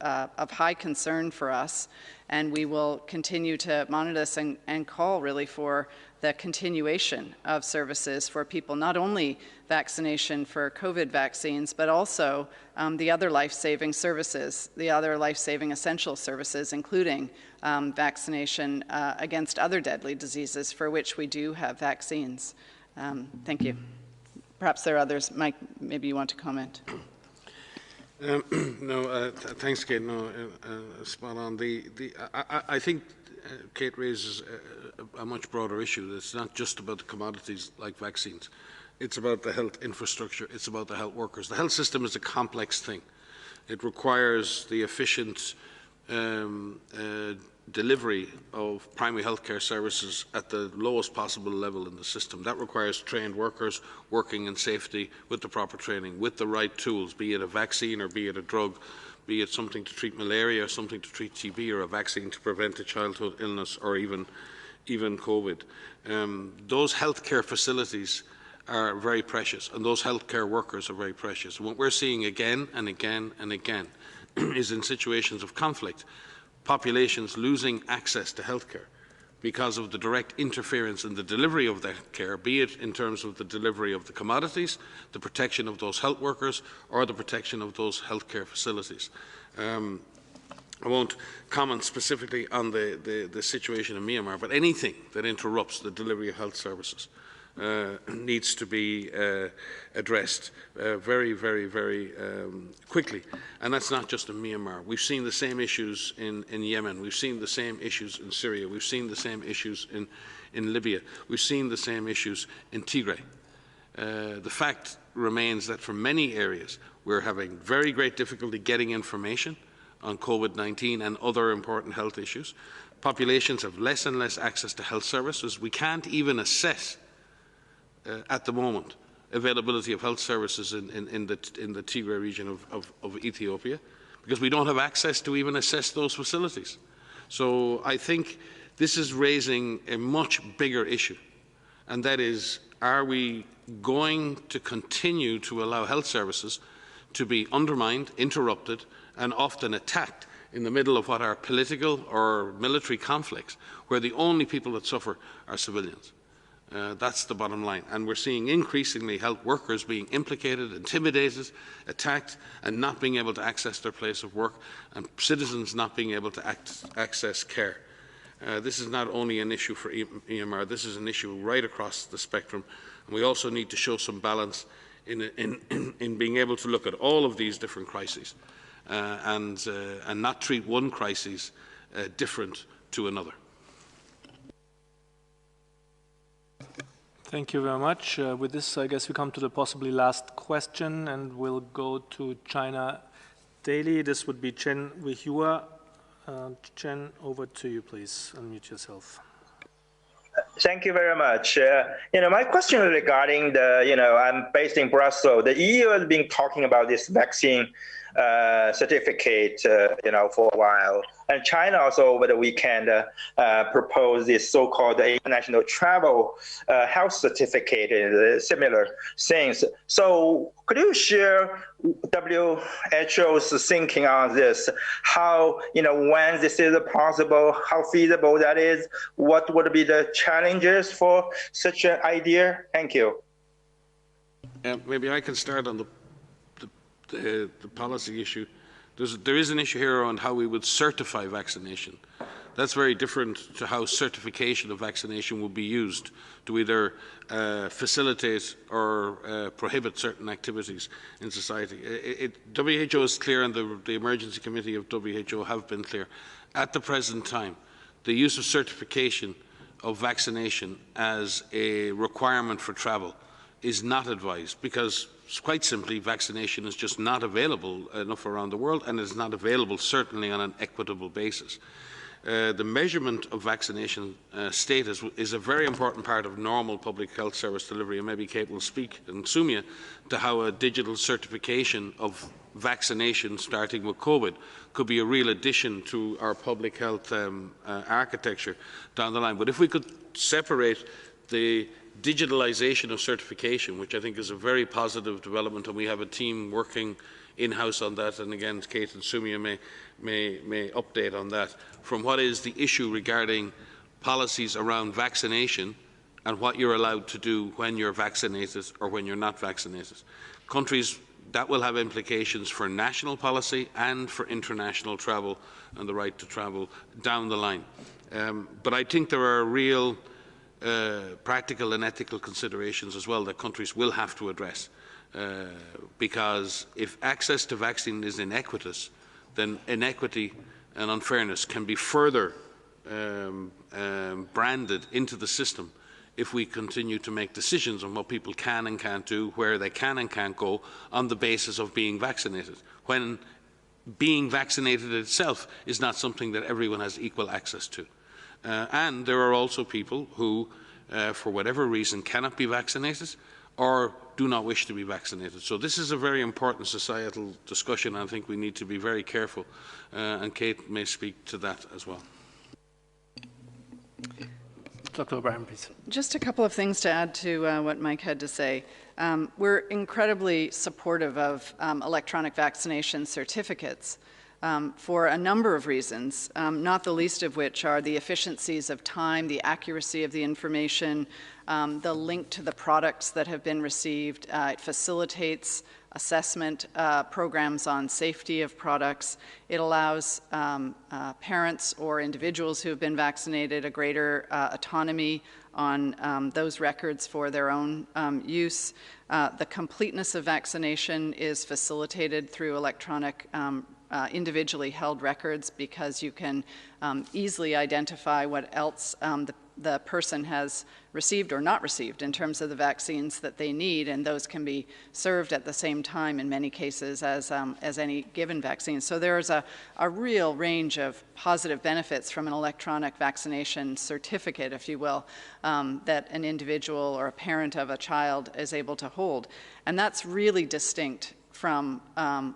high concern for us, and we will continue to monitor this and call really for the continuation of services for people, not only vaccination for COVID vaccines, but also the other life-saving services, the other life-saving essential services, including vaccination against other deadly diseases for which we do have vaccines. Thank you. Perhaps there are others. Mike, maybe you want to comment. No, thanks, Kate. No, spot on. I think Kate raises a much broader issue. It's not just about the commodities like vaccines. It's about the health infrastructure. It's about the health workers. The health system is a complex thing. It requires the efficient delivery of primary healthcare services at the lowest possible level in the system. That requires trained workers working in safety with the proper training, with the right tools, be it a vaccine or be it a drug, be it something to treat malaria or something to treat TB or a vaccine to prevent a childhood illness or even COVID. Those healthcare facilities are very precious, and those healthcare workers are very precious. And what we're seeing again and again and again is in situations of conflict, populations losing access to healthcare because of the direct interference in the delivery of that care, be it in terms of the delivery of the commodities, the protection of those health workers, or the protection of those healthcare facilities. I won't comment specifically on the situation in Myanmar, but anything that interrupts the delivery of health services needs to be addressed very, very, very quickly. And that's not just in Myanmar. We've seen the same issues in Yemen. We've seen the same issues in Syria. We've seen the same issues in Libya. We've seen the same issues in Tigray. The fact remains that for many areas, we're having very great difficulty getting information on COVID-19 and other important health issues. Populations have less and less access to health services. We can't even assess at the moment availability of health services in the Tigray region of Ethiopia, because we don't have access to even assess those facilities. So I think this is raising a much bigger issue, and that is, are we going to continue to allow health services to be undermined, interrupted, and often attacked in the middle of what are political or military conflicts, where the only people that suffer are civilians? That's the bottom line. And we're seeing increasingly health workers being implicated, intimidated, attacked, and not being able to access their place of work, and citizens not being able to access care. This is not only an issue for Myanmar, this is an issue right across the spectrum. And we also need to show some balance in being able to look at all of these different crises and not treat one crisis different to another. Thank you very much. With this, I guess we come to the possibly last question, and we'll go to China Daily. This would be Chen Wihua. Chen, over to you, please. Unmute yourself. Thank you very much. My question is regarding I'm based in Brussels. The EU has been talking about this vaccine certificate, for a while. And China also over the weekend proposed this so-called international travel health certificate, similar things. So could you share WHO's thinking on this? How, when this is possible, how feasible that is? What would be the challenges for such an idea? Thank you. Maybe I can start on the policy issue. There is an issue here on how we would certify vaccination. That's very different to how certification of vaccination will be used to either facilitate or prohibit certain activities in society. WHO is clear, and the Emergency Committee of WHO have been clear. At the present time, the use of certification of vaccination as a requirement for travel is not advised, because quite simply, vaccination is just not available enough around the world, and is not available certainly on an equitable basis. The measurement of vaccination status is a very important part of normal public health service delivery, and maybe Kate will speak, and Sumia, to how a digital certification of vaccination, starting with COVID, could be a real addition to our public health architecture down the line. But if we could separate the digitalization of certification, which I think is a very positive development, and we have a team working in-house on that, and again, Kate and Sumia may update on that, from what is the issue regarding policies around vaccination and what you're allowed to do when you're vaccinated or when you're not vaccinated. Countries, that will have implications for national policy and for international travel and the right to travel down the line. But I think there are real practical and ethical considerations as well that countries will have to address, because if access to vaccine is inequitous, then inequity and unfairness can be further branded into the system if we continue to make decisions on what people can and can't do, where they can and can't go, on the basis of being vaccinated, when being vaccinated itself is not something that everyone has equal access to. And there are also people who, for whatever reason, cannot be vaccinated or do not wish to be vaccinated. So this is a very important societal discussion, and I think we need to be very careful. And Kate may speak to that as well. Dr. O'Brien, please. Just a couple of things to add to what Mike had to say. We're incredibly supportive of electronic vaccination certificates. for a number of reasons, not the least of which are the efficiencies of time, the accuracy of the information, the link to the products that have been received. It facilitates assessment programs on safety of products. It allows parents or individuals who have been vaccinated a greater autonomy on those records for their own use. The completeness of vaccination is facilitated through electronic individually held records because you can easily identify what else the person has received or not received in terms of the vaccines that they need, and those can be served at the same time in many cases as any given vaccine. So there is a real range of positive benefits from an electronic vaccination certificate, if you will, that an individual or a parent of a child is able to hold. And that's really distinct from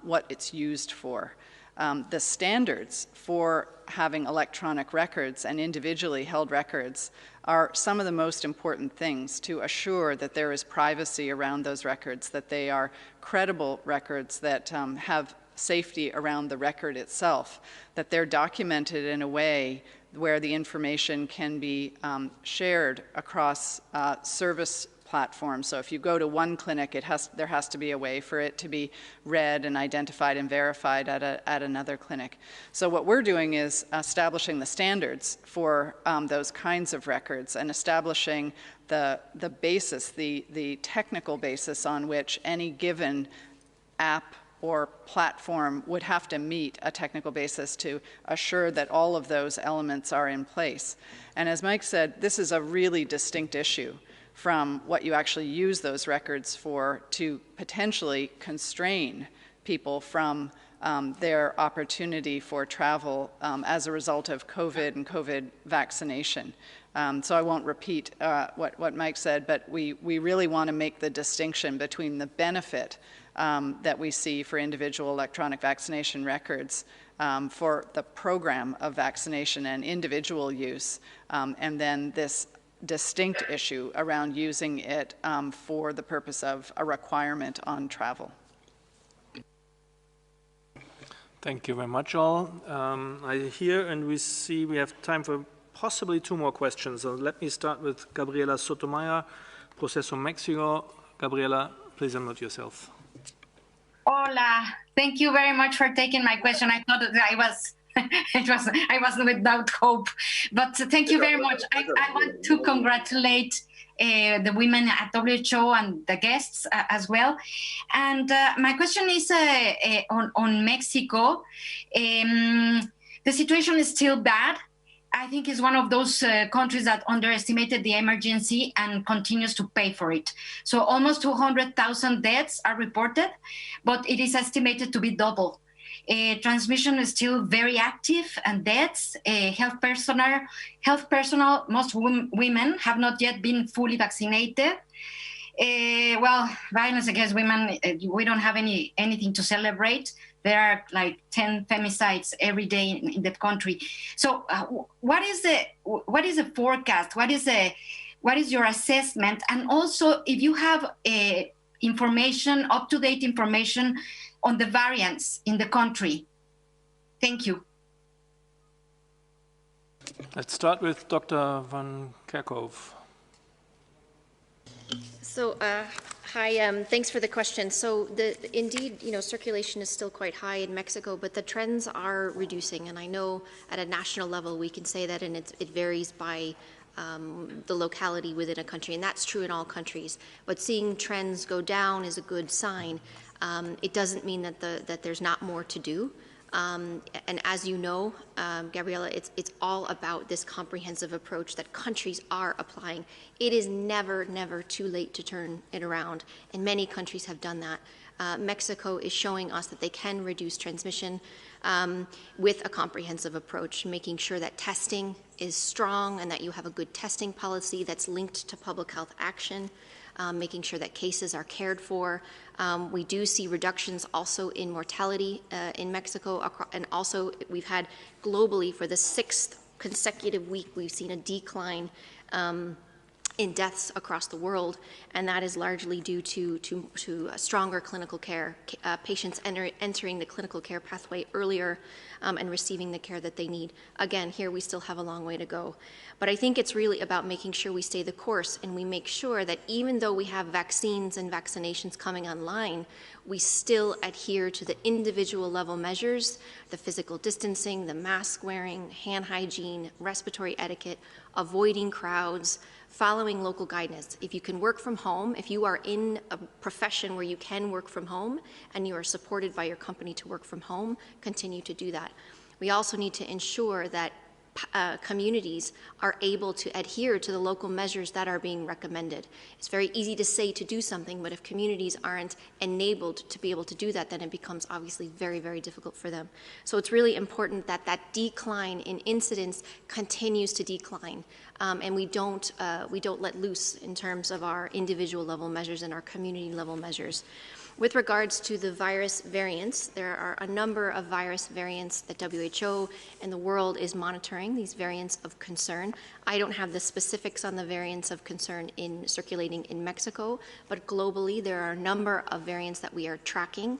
what it's used for. The standards for having electronic records and individually held records are some of the most important things to assure that there is privacy around those records, that they are credible records that have safety around the record itself, that they're documented in a way where the information can be shared across service platforms. So if you go to one clinic, there has to be a way for it to be read and identified and verified at another clinic. So what we're doing is establishing the standards for those kinds of records and establishing the basis, the technical basis on which any given app or platform would have to meet a technical basis to assure that all of those elements are in place. And as Mike said, this is a really distinct issue from what you actually use those records for to potentially constrain people from their opportunity for travel as a result of COVID and COVID vaccination. So I won't repeat what Mike said, but we really want to make the distinction between the benefit that we see for individual electronic vaccination records for the program of vaccination and individual use, and then this distinct issue around using it for the purpose of a requirement on travel. Thank you very much, all. I hear and we see we have time for possibly 2 more questions. So let me start with Gabriela Sotomayor, Proceso Mexico. Gabriela, please unmute yourself. Hola, thank you very much for taking my question. I thought that I was without hope, but thank you very much. I want to congratulate the women at WHO and the guests as well. And my question is on Mexico. The situation is still bad. I think it's one of those countries that underestimated the emergency and continues to pay for it. So almost 200,000 deaths are reported, but it is estimated to be double. Transmission is still very active, and deaths. Health personnel, most women have not yet been fully vaccinated. Well, violence against women, we don't have anything to celebrate. There are like 10 femicides every day in the country. So, what is the forecast? What is your assessment? And also, if you have information, up-to-date information on the variants in the country. Thank you. Let's start with Dr. Van Kerkhove. So, hi, thanks for the question. So, indeed, circulation is still quite high in Mexico, but the trends are reducing. And I know at a national level, we can say that, and it varies by the locality within a country, and that's true in all countries. But seeing trends go down is a good sign. It doesn't mean that there's not more to do. And as you know, Gabriela, it's all about this comprehensive approach that countries are applying. It is never, never too late to turn it around, and many countries have done that. Mexico is showing us that they can reduce transmission with a comprehensive approach, making sure that testing is strong and that you have a good testing policy that's linked to public health action. Making sure that cases are cared for. We do see reductions also in mortality in Mexico, and also we've had globally for the 6th consecutive week, we've seen a decline in deaths across the world, and that is largely due to stronger clinical care, patients entering the clinical care pathway earlier and receiving the care that they need. Again, here we still have a long way to go. But I think it's really about making sure we stay the course and we make sure that even though we have vaccines and vaccinations coming online, we still adhere to the individual level measures, the physical distancing, the mask wearing, hand hygiene, respiratory etiquette, avoiding crowds, following local guidance. If you can work from home, if you are in a profession where you can work from home and you are supported by your company to work from home, continue to do that. We also need to ensure that communities are able to adhere to the local measures that are being recommended. It's very easy to say to do something, but if communities aren't enabled to be able to do that, then it becomes obviously very, very difficult for them. So it's really important that that decline in incidence continues to decline, and we don't let loose in terms of our individual level measures and our community level measures. With regards to the virus variants, there are a number of virus variants that WHO and the world is monitoring, these variants of concern. I don't have the specifics on the variants of concern circulating in Mexico, but globally there are a number of variants that we are tracking.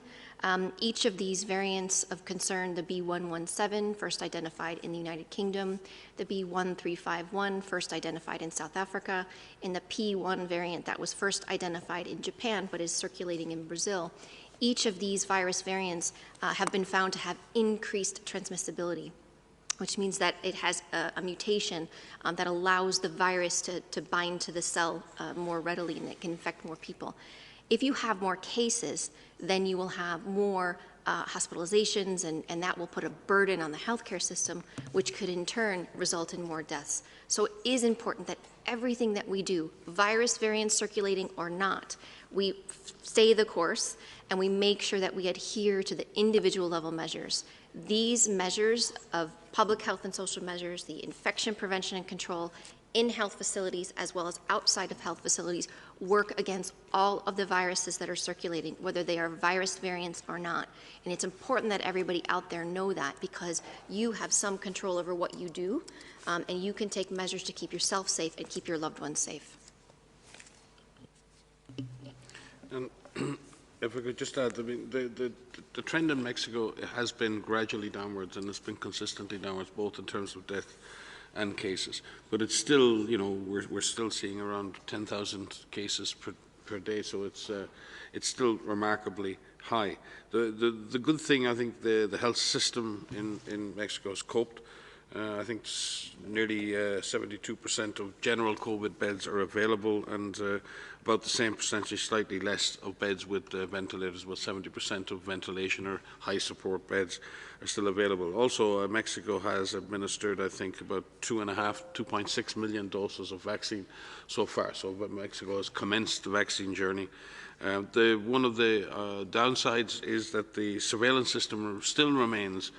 Each of these variants of concern, the B.1.1.7, first identified in the United Kingdom, the B.1.351, first identified in South Africa, and the P.1 variant that was first identified in Japan but is circulating in Brazil. Each of these virus variants have been found to have increased transmissibility, which means that it has a mutation that allows the virus to bind to the cell more readily and it can infect more people. If you have more cases, then you will have more hospitalizations, and that will put a burden on the healthcare system, which could in turn result in more deaths. So it is important that everything that we do, virus variants circulating or not, we stay the course and we make sure that we adhere to the individual level measures. These measures of public health and social measures, the infection prevention and control, in health facilities as well as outside of health facilities, work against all of the viruses that are circulating, whether they are virus variants or not. And it's important that everybody out there know that, because you have some control over what you do, and you can take measures to keep yourself safe and keep your loved ones safe. And if I could just add, I mean, the trend in Mexico has been gradually downwards, and it's been consistently downwards, both in terms of death and cases, but it's still, you know, we're still seeing around 10,000 cases per day, so it's still remarkably high. The good thing, I think, the health system in Mexico has coped. I think nearly 72% of general COVID beds are available, and about the same percentage, slightly less, of beds with ventilators. About 70% of ventilation or high support beds are still available. Also, Mexico has administered, I think, about 2.6 million doses of vaccine so far. So Mexico has commenced the vaccine journey. One of the downsides is that the surveillance system still remains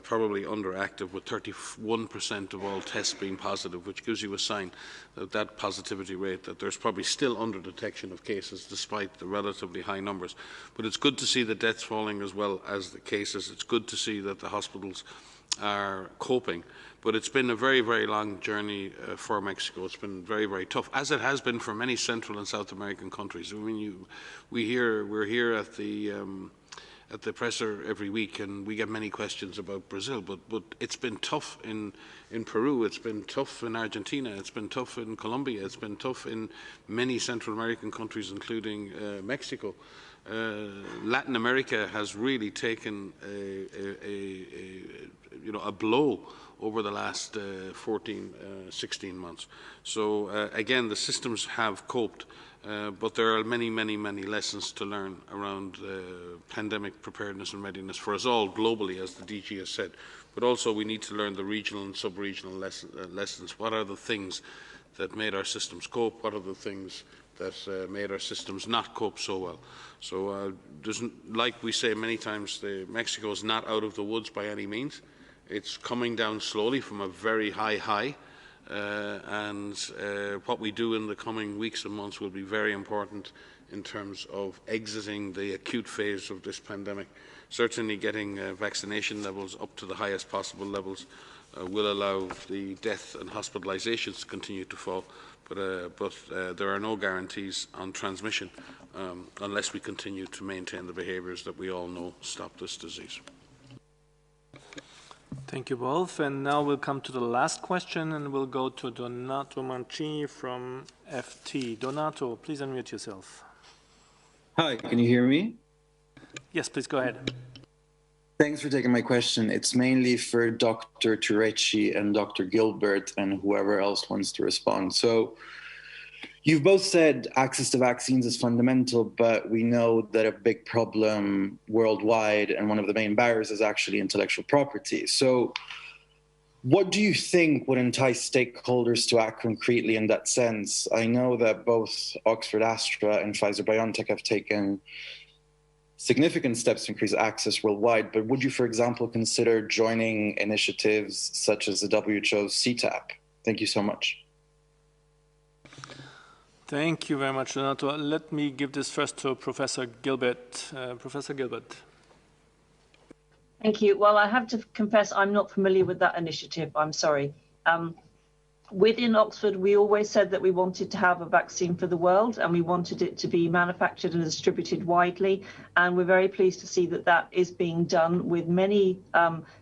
probably underactive, with 31% of all tests being positive, which gives you a sign that that positivity rate, that there's probably still under-detection of cases despite the relatively high numbers. But it's good to see the deaths falling as well as the cases. It's good to see that the hospitals are coping. But it's been a very, very long journey for Mexico. It's been very, very tough, as it has been for many Central and South American countries. I mean, we're here at the presser every week, and we get many questions about Brazil, but it's been tough in Peru, it's been tough in Argentina, it's been tough in Colombia, it's been tough in many Central American countries, including Mexico. Latin America has really taken a blow over the last 16 months. So again, the systems have coped. But there are many, many, many lessons to learn around pandemic preparedness and readiness for us all globally, as the DG has said. But also we need to learn the regional and sub-regional lessons. What are the things that made our systems cope? What are the things that made our systems not cope so well? So like we say many times, Mexico is not out of the woods by any means. It's coming down slowly from a very high. And what we do in the coming weeks and months will be very important in terms of exiting the acute phase of this pandemic. Certainly getting vaccination levels up to the highest possible levels will allow the death and hospitalizations to continue to fall, but there are no guarantees on transmission unless we continue to maintain the behaviours that we all know stop this disease. Thank you both. And now we'll come to the last question, and we'll go to Donato Mancini from FT. Donato, please unmute yourself. Hi, can you hear me? Yes, please go ahead. Thanks for taking my question. It's mainly for Dr. Turecci and Dr. Gilbert and whoever else wants to respond. So you've both said access to vaccines is fundamental, but we know that a big problem worldwide and one of the main barriers is actually intellectual property. So what do you think would entice stakeholders to act concretely in that sense? I know that both Oxford-AstraZeneca and Pfizer-BioNTech have taken significant steps to increase access worldwide, but would you, for example, consider joining initiatives such as the WHO's CTAP? Thank you so much. Thank you very much, Donato. Let me give this first to Professor Gilbert. Professor Gilbert. Thank you. Well, I have to confess I'm not familiar with that initiative. I'm sorry. Within Oxford, we always said that we wanted to have a vaccine for the world and we wanted it to be manufactured and distributed widely. And we're very pleased to see that that is being done with many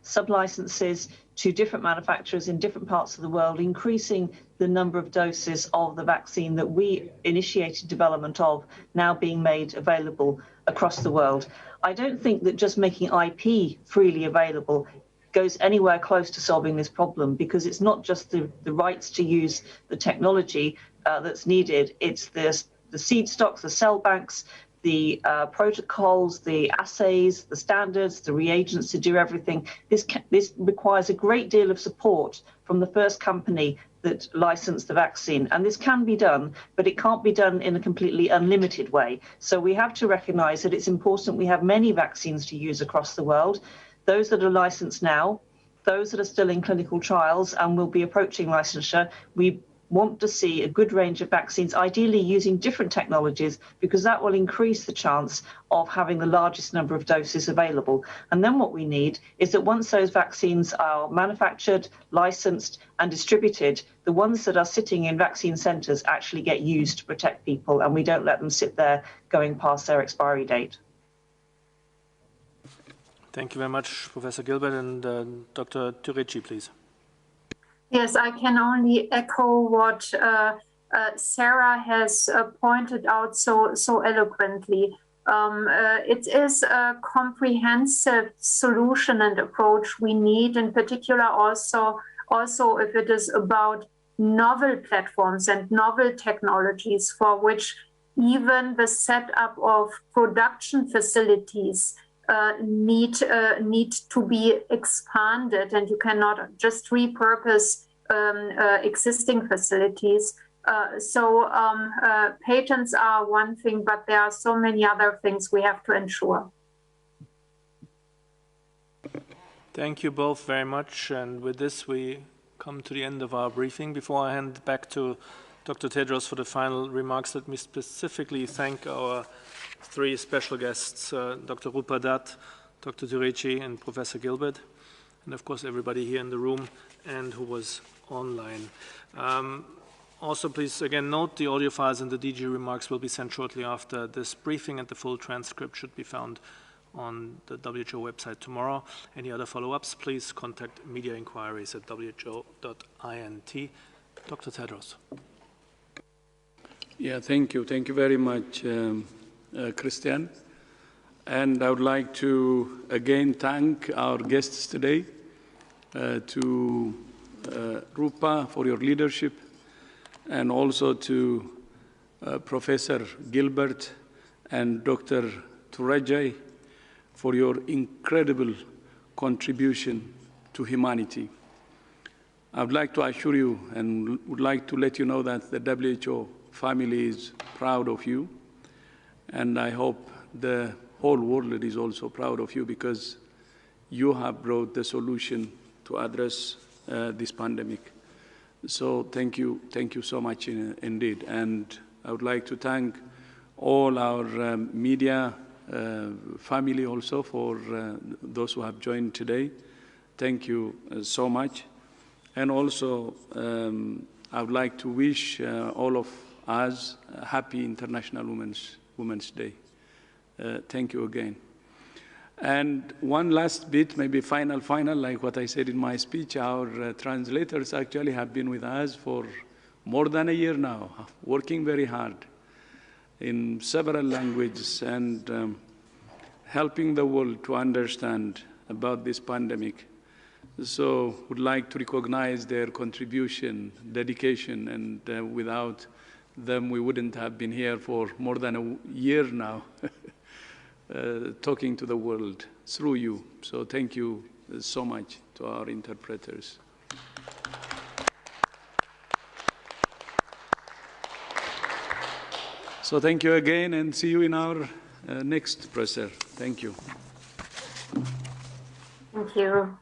sub-licenses to different manufacturers in different parts of the world, increasing the number of doses of the vaccine that we initiated development of now being made available across the world. I don't think that just making IP freely available goes anywhere close to solving this problem, because it's not just the rights to use the technology that's needed, it's the seed stocks, the cell banks, the protocols, the assays, the standards, the reagents to do everything. This requires a great deal of support from the first company that licensed the vaccine. And this can be done, but it can't be done in a completely unlimited way. So we have to recognize that it's important we have many vaccines to use across the world. Those that are licensed now, those that are still in clinical trials and will be approaching licensure. We want to see a good range of vaccines, ideally using different technologies, because that will increase the chance of having the largest number of doses available. And then what we need is that once those vaccines are manufactured, licensed and distributed, the ones that are sitting in vaccine centres actually get used to protect people, and we don't let them sit there going past their expiry date. Thank you very much, Professor Gilbert. And Dr. Turecci, please. Yes, I can only echo what Sarah has pointed out so eloquently. It is a comprehensive solution and approach we need, in particular also if it is about novel platforms and novel technologies for which even the setup of production facilities need to be expanded, and you cannot just repurpose existing facilities. So patents are one thing, but there are so many other things we have to ensure. Thank you both very much. And with this, we come to the end of our briefing. Before I hand back to Dr. Tedros for the final remarks, let me specifically thank our three special guests, Dr. Rupa Dutt, Dr. Turecci, and Professor Gilbert, and of course everybody here in the room and who was online. Also, please again note the audio files and the DG remarks will be sent shortly after this briefing, and the full transcript should be found on the WHO website tomorrow. Any other follow-ups, please contact media inquiries at who.int. Dr. Tedros. Yeah, thank you. Thank you very much, Christian. And I would like to again thank our guests today, to Rupa for your leadership, and also to Professor Gilbert and Dr. Turecci for your incredible contribution to humanity. I would like to assure you and would like to let you know that the WHO family is proud of you, and I hope the whole world is also proud of you, because you have brought the solution to address this pandemic. So thank you so much indeed. And I would like to thank all our media family also for those who have joined today. Thank you so much. And also I would like to wish all of us a happy International Women's Day. Thank you again. And one last bit, maybe final, like what I said in my speech, our translators actually have been with us for more than a year now, working very hard in several languages and helping the world to understand about this pandemic. So would like to recognize their contribution, dedication, and without them we wouldn't have been here for more than a year now, talking to the world through you. So thank you so much to our interpreters. So thank you again, and see you in our next presser. Thank you. Thank you.